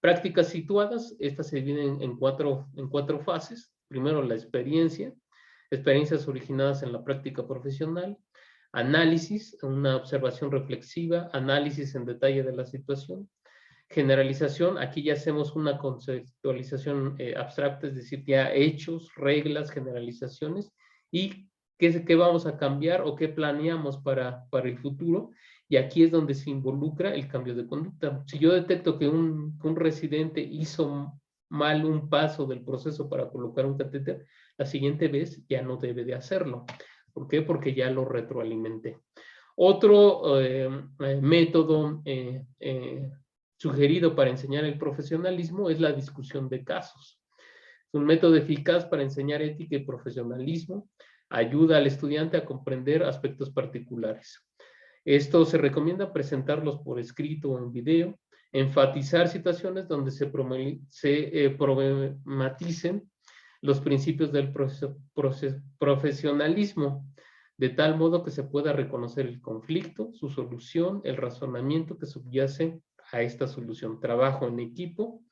Prácticas situadas, estas se dividen en cuatro fases. Primero, la experiencias originadas en la práctica profesional, análisis, una observación reflexiva, análisis en detalle de la situación, generalización, aquí ya hacemos una conceptualización abstracta, es decir, ya hechos, reglas, generalizaciones, y qué vamos a cambiar o qué planeamos para el futuro, y aquí es donde se involucra el cambio de conducta. Si yo detecto que un residente hizo mal un paso del proceso para colocar un catéter, la siguiente vez ya no debe de hacerlo. ¿Por qué? Porque ya lo retroalimenté. Otro método sugerido para enseñar el profesionalismo es la discusión de casos. Es un método eficaz para enseñar ética y profesionalismo. Ayuda al estudiante a comprender aspectos particulares. Esto se recomienda presentarlos por escrito o en video, enfatizar situaciones donde se problematicen los principios del profesionalismo, de tal modo que se pueda reconocer el conflicto, su solución, el razonamiento que subyace a esta solución, trabajo en equipo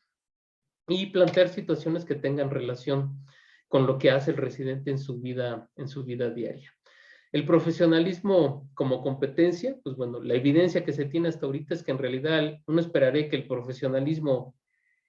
y plantear situaciones que tengan relación con lo que hace el residente en su vida diaria. El profesionalismo como competencia, pues bueno, la evidencia que se tiene hasta ahorita es que en realidad uno esperaría que el profesionalismo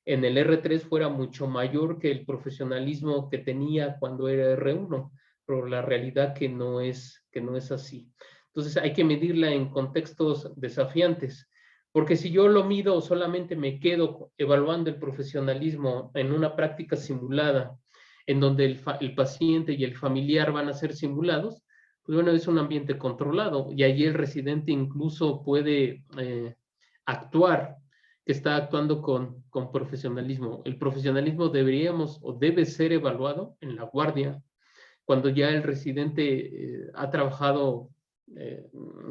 en el R3 fuera mucho mayor que el profesionalismo que tenía cuando era R1, pero la realidad que no es así. Entonces hay que medirla en contextos desafiantes, porque si yo lo mido o solamente me quedo evaluando el profesionalismo en una práctica simulada, en donde el paciente y el familiar van a ser simulados, pues bueno, es un ambiente controlado y allí el residente incluso puede actuar, que está actuando con profesionalismo. El profesionalismo deberíamos o debe ser evaluado en la guardia, cuando ya el residente ha trabajado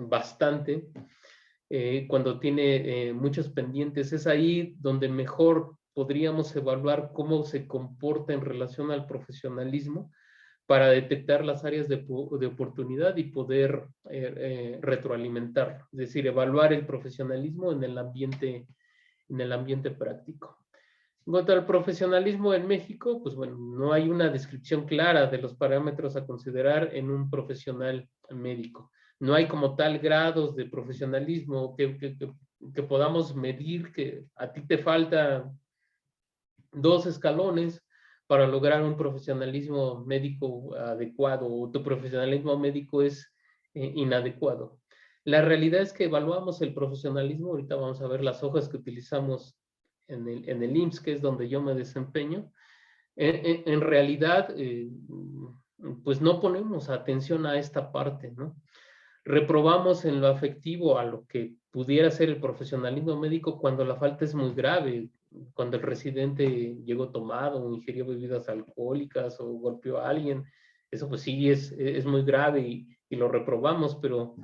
bastante, cuando tiene muchos pendientes. Es ahí donde mejor podríamos evaluar cómo se comporta en relación al profesionalismo para detectar las áreas de oportunidad y poder retroalimentarlo. Es decir, evaluar el profesionalismo en el ambiente práctico. En cuanto al profesionalismo en México, pues bueno, no hay una descripción clara de los parámetros a considerar en un profesional médico. No hay como tal grados de profesionalismo que podamos medir, que a ti te falta 2 escalones para lograr un profesionalismo médico adecuado, o tu profesionalismo médico es inadecuado. La realidad es que evaluamos el profesionalismo. Ahorita vamos a ver las hojas que utilizamos en el IMSS, que es donde yo me desempeño. En realidad, pues no ponemos atención a esta parte, ¿no? Reprobamos en lo afectivo a lo que pudiera ser el profesionalismo médico cuando la falta es muy grave, cuando el residente llegó tomado o ingirió bebidas alcohólicas o golpeó a alguien. Eso pues sí es muy grave y lo reprobamos, pero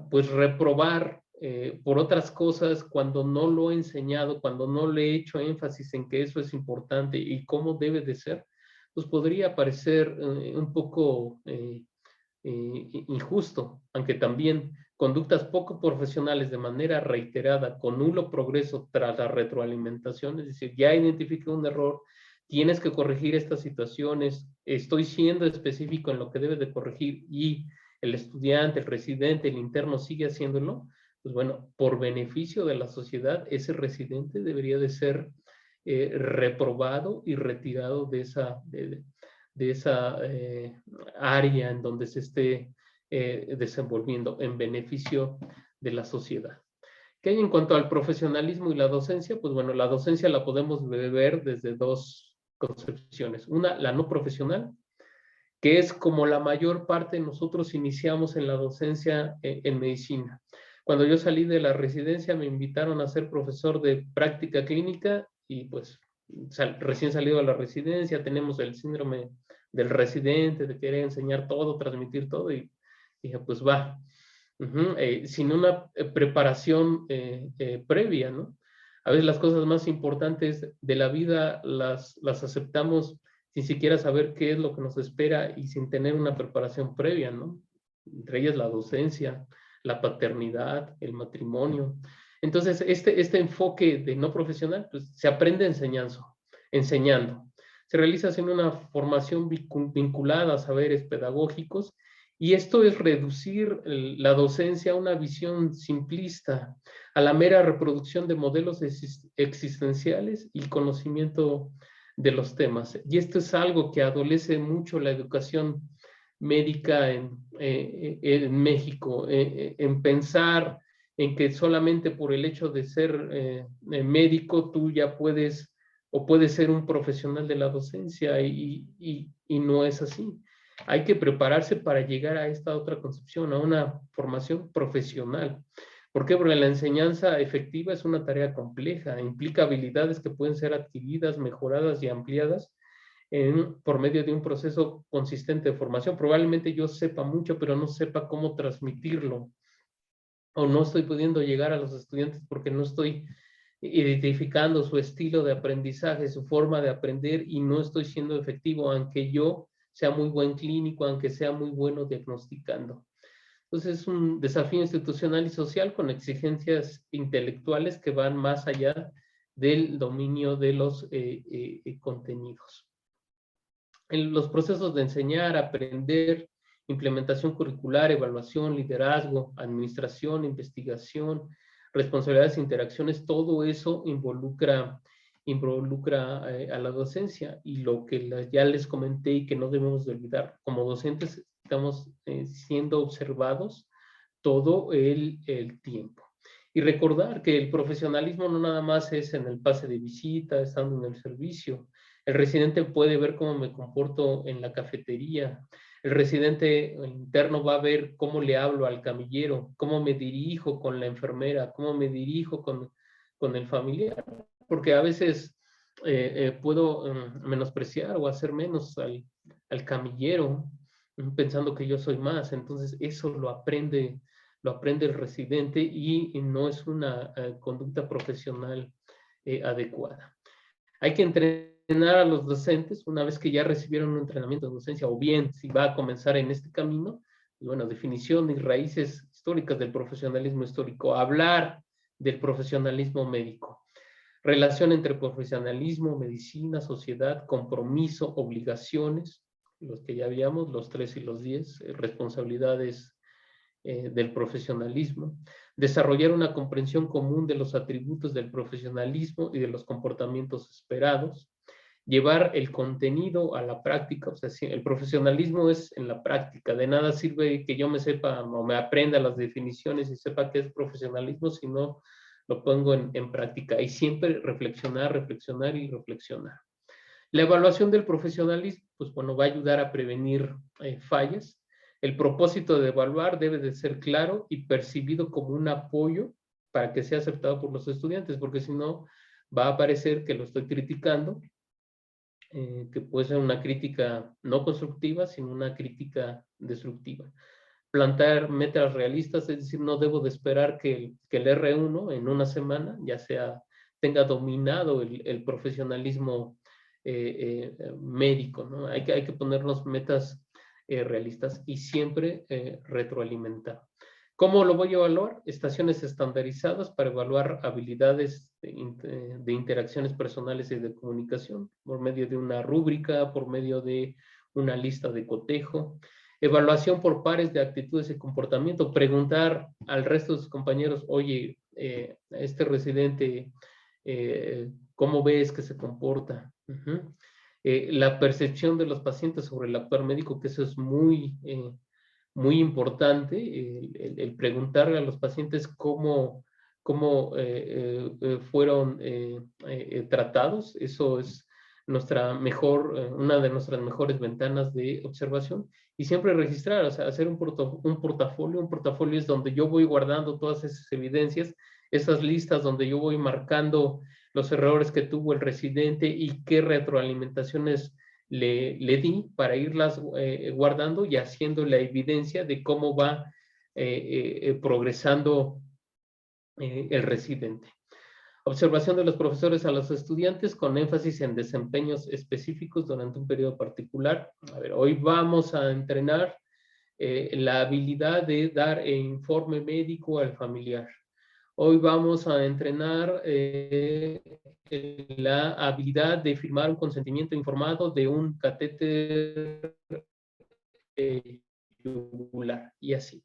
pues reprobar por otras cosas cuando no lo he enseñado, cuando no le he hecho énfasis en que eso es importante y cómo debe de ser, pues podría parecer un poco injusto, aunque también conductas poco profesionales de manera reiterada, con nulo progreso tras la retroalimentación, es decir, ya identifiqué un error, tienes que corregir estas situaciones, estoy siendo específico en lo que debe de corregir y el estudiante, el residente, el interno sigue haciéndolo, pues bueno, por beneficio de la sociedad, ese residente debería de ser reprobado y retirado de esa área en donde se esté desenvolviendo en beneficio de la sociedad. ¿Qué hay en cuanto al profesionalismo y la docencia? Pues bueno, la docencia la podemos ver desde 2 concepciones. Una, la no profesional, que es como la mayor parte nosotros iniciamos en la docencia en medicina. Cuando yo salí de la residencia me invitaron a ser profesor de práctica clínica y pues recién salido de la residencia tenemos el síndrome del residente, de querer enseñar todo, transmitir todo y dije pues va, sin una preparación previa, ¿no? A veces las cosas más importantes de la vida las aceptamos sin siquiera saber qué es lo que nos espera y sin tener una preparación previa, ¿no? Entre ellas la docencia, la paternidad, el matrimonio. Entonces, este enfoque de no profesional, pues se aprende enseñando. Se realiza en una formación vinculada a saberes pedagógicos y esto es reducir la docencia a una visión simplista, a la mera reproducción de modelos existenciales y conocimiento de los temas. Y esto es algo que adolece mucho la educación médica en México, en pensar en que solamente por el hecho de ser médico tú ya puedes o puedes ser un profesional de la docencia y no es así. Hay que prepararse para llegar a esta otra concepción, a una formación profesional. ¿Por qué? Porque la enseñanza efectiva es una tarea compleja, implica habilidades que pueden ser adquiridas, mejoradas y ampliadas por medio de un proceso consistente de formación. Probablemente yo sepa mucho, pero no sepa cómo transmitirlo, o no estoy pudiendo llegar a los estudiantes porque no estoy identificando su estilo de aprendizaje, su forma de aprender y no estoy siendo efectivo, aunque yo sea muy buen clínico, aunque sea muy bueno diagnosticando. Entonces es un desafío institucional y social con exigencias intelectuales que van más allá del dominio de los contenidos. En los procesos de enseñar, aprender, implementación curricular, evaluación, liderazgo, administración, investigación, responsabilidades, interacciones, todo eso involucra a la docencia. Y lo que ya les comenté y que no debemos de olvidar, como docentes estamos siendo observados todo el tiempo. Y recordar que el profesionalismo no nada más es en el pase de visita, estando en el servicio. El residente puede ver cómo me comporto en la cafetería. El residente interno va a ver cómo le hablo al camillero, cómo me dirijo con la enfermera, cómo me dirijo con el familiar. Porque a veces puedo menospreciar o hacer menos al camillero, pensando que yo soy más. Entonces eso lo aprende el residente y no es una conducta profesional adecuada. Hay que entrenar a los docentes una vez que ya recibieron un entrenamiento de docencia, o bien si va a comenzar en este camino, bueno, definición y raíces históricas del profesionalismo histórico, hablar del profesionalismo médico, relación entre profesionalismo, medicina, sociedad, compromiso, obligaciones, los que ya habíamos, los 3 y los 10, responsabilidades del profesionalismo, desarrollar una comprensión común de los atributos del profesionalismo y de los comportamientos esperados, llevar el contenido a la práctica. O sea, si el profesionalismo es en la práctica, de nada sirve que yo me sepa o me aprenda las definiciones y sepa qué es profesionalismo si no lo pongo en práctica. Y siempre reflexionar y reflexionar. La evaluación del profesionalismo, pues bueno, va a ayudar a prevenir fallas. El propósito de evaluar debe de ser claro y percibido como un apoyo para que sea aceptado por los estudiantes, porque si no, va a parecer que lo estoy criticando, que puede ser una crítica no constructiva, sino una crítica destructiva. Plantear metas realistas, es decir, no debo de esperar que el R1 en una semana ya tenga dominado el profesionalismo médico, ¿no? Hay que ponernos metas realistas y siempre retroalimentar. ¿Cómo lo voy a evaluar? Estaciones estandarizadas para evaluar habilidades de interacciones personales y de comunicación, por medio de una rúbrica, por medio de una lista de cotejo. Evaluación por pares de actitudes y comportamiento. Preguntar al resto de sus compañeros, oye, este residente, ¿cómo ves que se comporta? La percepción de los pacientes sobre el actuar médico, que eso es muy importante, el preguntarle a los pacientes cómo fueron tratados. Eso es una de nuestras mejores ventanas de observación. Y siempre registrar, o sea, hacer un portafolio. Un portafolio es donde yo voy guardando todas esas evidencias, esas listas donde yo voy marcando los errores que tuvo el residente y qué retroalimentaciones le di para irlas guardando y haciendo la evidencia de cómo va progresando el residente. Observación de los profesores a los estudiantes con énfasis en desempeños específicos durante un periodo particular. A ver, hoy vamos a entrenar la habilidad de dar informe médico al familiar. Hoy vamos a entrenar la habilidad de firmar un consentimiento informado de un catéter yugular y así.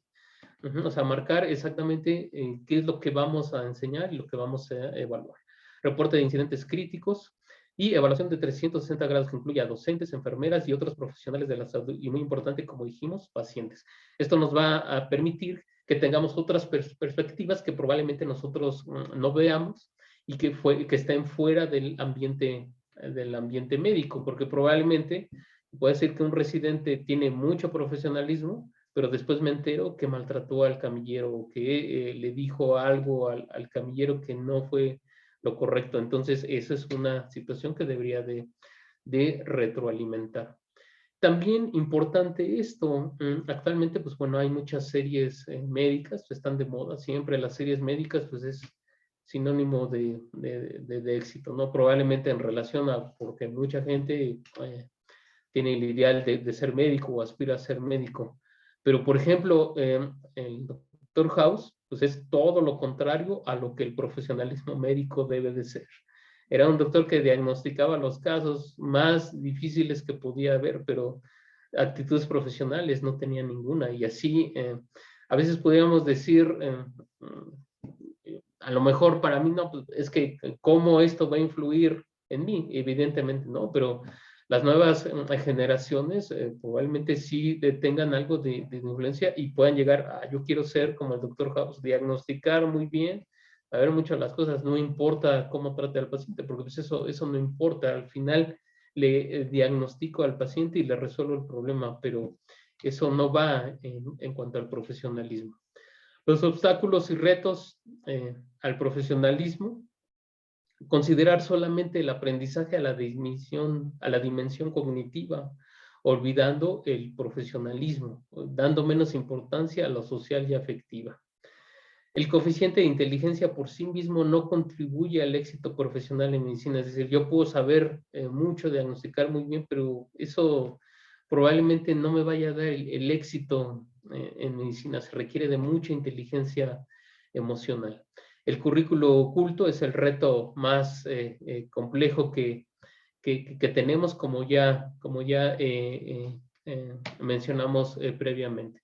O sea, marcar exactamente qué es lo que vamos a enseñar y lo que vamos a evaluar. Reporte de incidentes críticos y evaluación de 360 grados que incluye a docentes, enfermeras y otros profesionales de la salud. Y muy importante, como dijimos, pacientes. Esto nos va a permitir que tengamos otras perspectivas que probablemente nosotros no veamos y que estén fuera del ambiente médico, porque probablemente puede ser que un residente tiene mucho profesionalismo, pero después me entero que maltrató al camillero o que le dijo algo al camillero que no fue lo correcto. Entonces, esa es una situación que debería de retroalimentar. También importante esto, actualmente, pues bueno, hay muchas series médicas, están de moda, siempre las series médicas, pues es sinónimo de éxito, ¿no? Probablemente en relación a, porque mucha gente tiene el ideal de ser médico o aspira a ser médico. Pero, por ejemplo, el Dr. House, pues es todo lo contrario a lo que el profesionalismo médico debe de ser. Era un doctor que diagnosticaba los casos más difíciles que podía haber, pero actitudes profesionales no tenía ninguna. Y así, a veces podríamos decir, a lo mejor para mí no, pues, es que cómo esto va a influir en mí, evidentemente no, pero las nuevas generaciones probablemente sí tengan algo de influencia y puedan llegar a, yo quiero ser como el doctor House, diagnosticar muy bien, a ver muchas de las cosas, no importa cómo trate al paciente, porque pues eso no importa, al final le diagnostico al paciente y le resuelvo el problema, pero eso no va en cuanto al profesionalismo. Los obstáculos y retos al profesionalismo: considerar solamente el aprendizaje a la dimensión cognitiva, olvidando el profesionalismo, dando menos importancia a lo social y afectiva. El coeficiente de inteligencia por sí mismo no contribuye al éxito profesional en medicina. Es decir, yo puedo saber mucho, diagnosticar muy bien, pero eso probablemente no me vaya a dar el éxito en medicina. Se requiere de mucha inteligencia emocional. El currículo oculto es el reto más complejo que tenemos, como ya mencionamos previamente.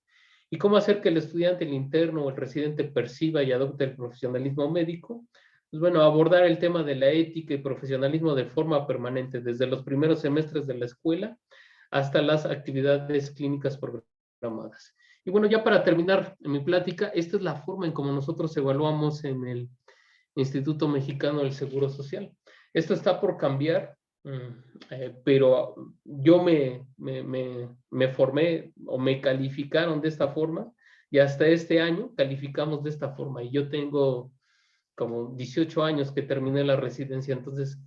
¿Y cómo hacer que el estudiante, el interno o el residente perciba y adopte el profesionalismo médico? Pues bueno, abordar el tema de la ética y profesionalismo de forma permanente, desde los primeros semestres de la escuela hasta las actividades clínicas programadas. Y bueno, ya para terminar mi plática, esta es la forma en cómo nosotros evaluamos en el Instituto Mexicano del Seguro Social. Esto está por cambiar, pero yo me formé o me calificaron de esta forma y hasta este año calificamos de esta forma. Y yo tengo como 18 años que terminé la residencia, entonces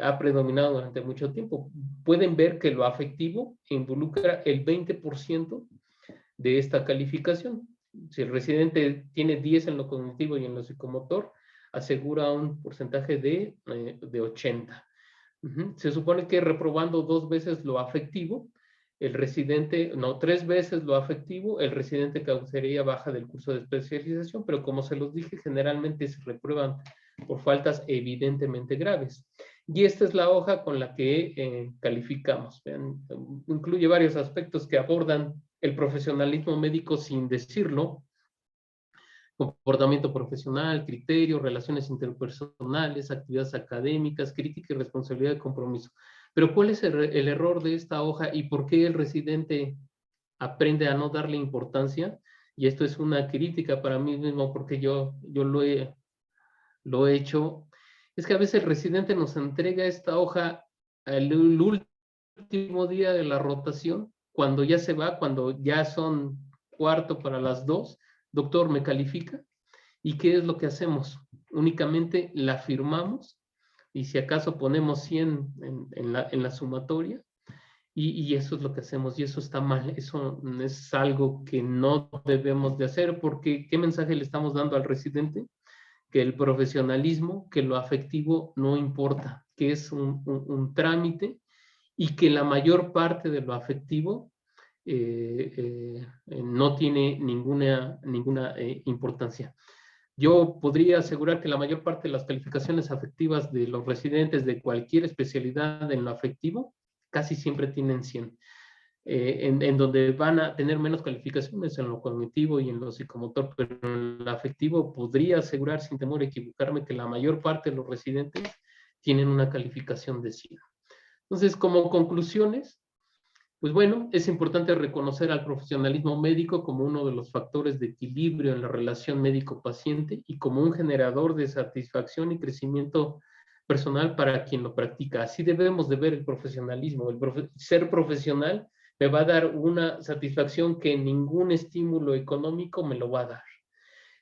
ha predominado durante mucho tiempo. Pueden ver que lo afectivo involucra el 20% de esta calificación. Si el residente tiene 10 en lo cognitivo y en lo psicomotor, asegura un porcentaje de 80. Se supone que reprobando 2 veces lo afectivo, el residente, no, 3 veces lo afectivo, el residente causaría baja del curso de especialización, pero como se los dije, generalmente se reprueban por faltas evidentemente graves. Y esta es la hoja con la que calificamos. Vean, incluye varios aspectos que abordan el profesionalismo médico sin decirlo: comportamiento profesional, criterio, relaciones interpersonales, actividades académicas, crítica y responsabilidad de compromiso. Pero ¿cuál es el error de esta hoja y por qué el residente aprende a no darle importancia? Y esto es una crítica para mí mismo, porque yo lo he hecho. Es que a veces el residente nos entrega esta hoja el último día de la rotación, cuando ya se va, cuando ya son 1:45, doctor, ¿me califica? ¿Y qué es lo que hacemos? Únicamente la firmamos y si acaso ponemos 100 en la sumatoria y eso es lo que hacemos y eso está mal. Eso es algo que no debemos de hacer, porque ¿qué mensaje le estamos dando al residente? Que el profesionalismo, que lo afectivo no importa, que es un trámite y que la mayor parte de lo afectivo no tiene ninguna importancia. Yo podría asegurar que la mayor parte de las calificaciones afectivas de los residentes de cualquier especialidad en lo afectivo casi siempre tienen 100. En donde van a tener menos calificaciones en lo cognitivo y en lo psicomotor, pero en lo afectivo podría asegurar sin temor a equivocarme que la mayor parte de los residentes tienen una calificación de 100. Entonces, como conclusiones, pues bueno, es importante reconocer al profesionalismo médico como uno de los factores de equilibrio en la relación médico-paciente y como un generador de satisfacción y crecimiento personal para quien lo practica. Así debemos de ver el profesionalismo. Ser profesional me va a dar una satisfacción que ningún estímulo económico me lo va a dar.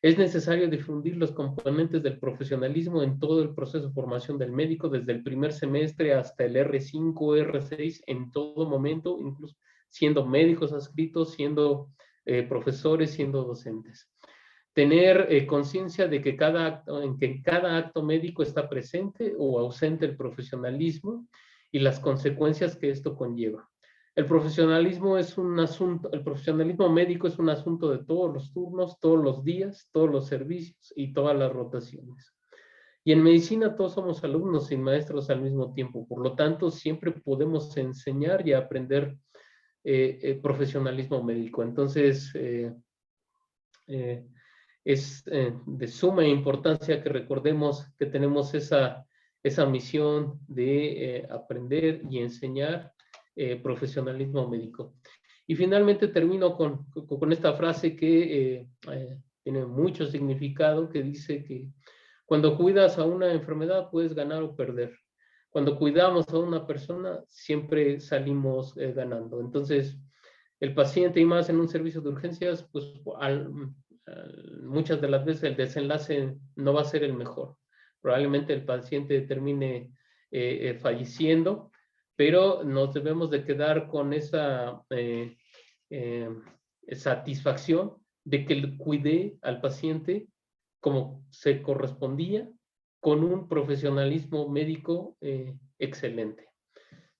Es necesario difundir los componentes del profesionalismo en todo el proceso de formación del médico, desde el primer semestre hasta el R5, R6, en todo momento, incluso siendo médicos adscritos, siendo profesores, siendo docentes. Tener conciencia de que en cada acto médico está presente o ausente el profesionalismo y las consecuencias que esto conlleva. El profesionalismo médico es un asunto de todos los turnos, todos los días, todos los servicios y todas las rotaciones. Y en medicina todos somos alumnos y maestros al mismo tiempo. Por lo tanto, siempre podemos enseñar y aprender profesionalismo médico. Entonces, Es de suma importancia que recordemos que tenemos esa misión de aprender y enseñar profesionalismo médico. Y finalmente termino con esta frase que tiene mucho significado, que dice que cuando cuidas a una enfermedad puedes ganar o perder. Cuando cuidamos a una persona siempre salimos ganando. Entonces, el paciente, y más en un servicio de urgencias, pues muchas de las veces el desenlace no va a ser el mejor. Probablemente el paciente termine falleciendo, pero nos debemos de quedar con esa satisfacción de que cuidé al paciente como se correspondía, con un profesionalismo médico excelente.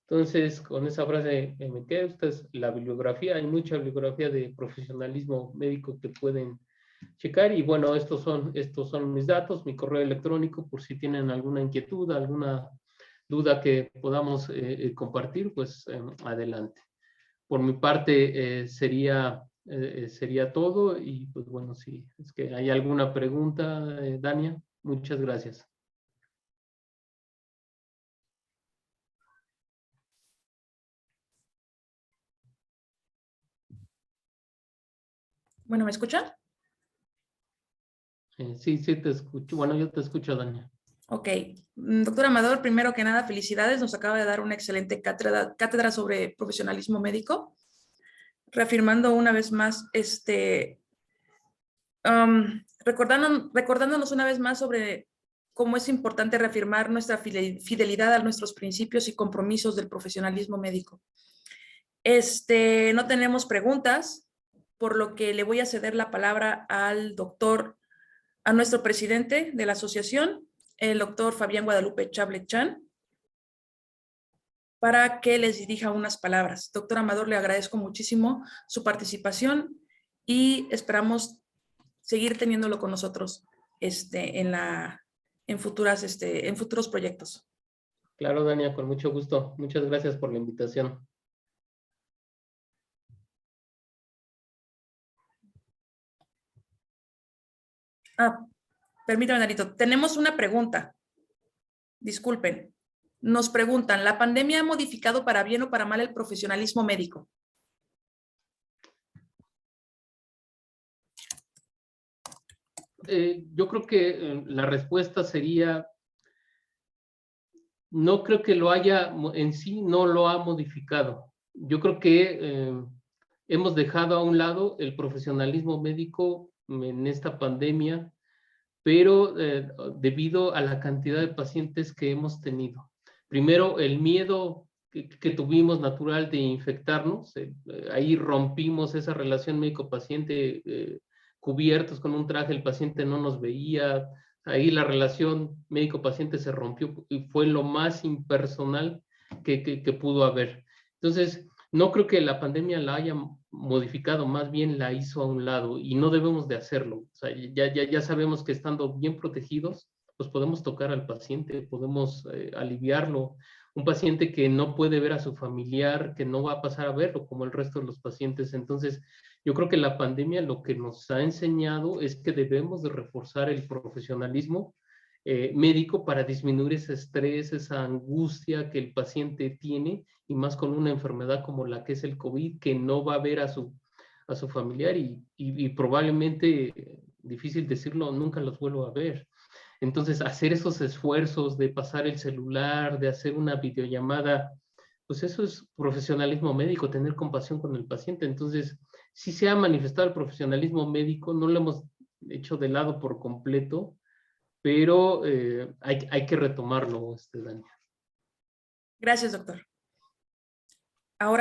Entonces, con esa frase me quedo. Esta es la bibliografía. Hay mucha bibliografía de profesionalismo médico que pueden checar. Y bueno, estos son mis datos, mi correo electrónico, por si tienen alguna inquietud, alguna duda que podamos compartir, pues adelante. Por mi parte sería todo. Y pues bueno, si es que hay alguna pregunta, Dania, muchas gracias. Bueno, ¿me escuchan? Sí, te escucho. Bueno, yo te escucho, Dania. Ok. Doctor Amador, primero que nada, felicidades. Nos acaba de dar una excelente cátedra sobre profesionalismo médico, reafirmando una vez más, recordándonos una vez más sobre cómo es importante reafirmar nuestra fidelidad a nuestros principios y compromisos del profesionalismo médico. No tenemos preguntas, por lo que le voy a ceder la palabra a nuestro presidente de la asociación, el doctor Fabián Guadalupe Chable Chan, para que les dirija unas palabras. Doctor Amador, le agradezco muchísimo su participación y esperamos seguir teniéndolo con nosotros en futuros proyectos. Claro, Dania, con mucho gusto. Muchas gracias por la invitación. Permítame, Danito. Tenemos una pregunta. Disculpen. Nos preguntan, ¿la pandemia ha modificado para bien o para mal el profesionalismo médico? Yo creo que la respuesta sería, no creo que lo haya, en sí no lo ha modificado. Yo creo que hemos dejado a un lado el profesionalismo médico en esta pandemia, pero debido a la cantidad de pacientes que hemos tenido. Primero, el miedo que tuvimos natural de infectarnos, ahí rompimos esa relación médico-paciente, cubiertos con un traje, el paciente no nos veía, ahí la relación médico-paciente se rompió y fue lo más impersonal que pudo haber. Entonces, no creo que la pandemia la haya modificado, más bien la hizo a un lado y no debemos de hacerlo. O sea, ya sabemos que estando bien protegidos, pues podemos tocar al paciente, podemos aliviarlo. Un paciente que no puede ver a su familiar, que no va a pasar a verlo como el resto de los pacientes. Entonces, yo creo que la pandemia lo que nos ha enseñado es que debemos de reforzar el profesionalismo médico para disminuir ese estrés, esa angustia que el paciente tiene, y más con una enfermedad como la que es el COVID, que no va a ver a su familiar y probablemente, difícil decirlo, nunca los vuelvo a ver. Entonces, hacer esos esfuerzos de pasar el celular, de hacer una videollamada, pues eso es profesionalismo médico, tener compasión con el paciente. Entonces, sí se ha manifestado el profesionalismo médico, no lo hemos hecho de lado por completo, pero hay que retomarlo, Dania. Gracias, doctor.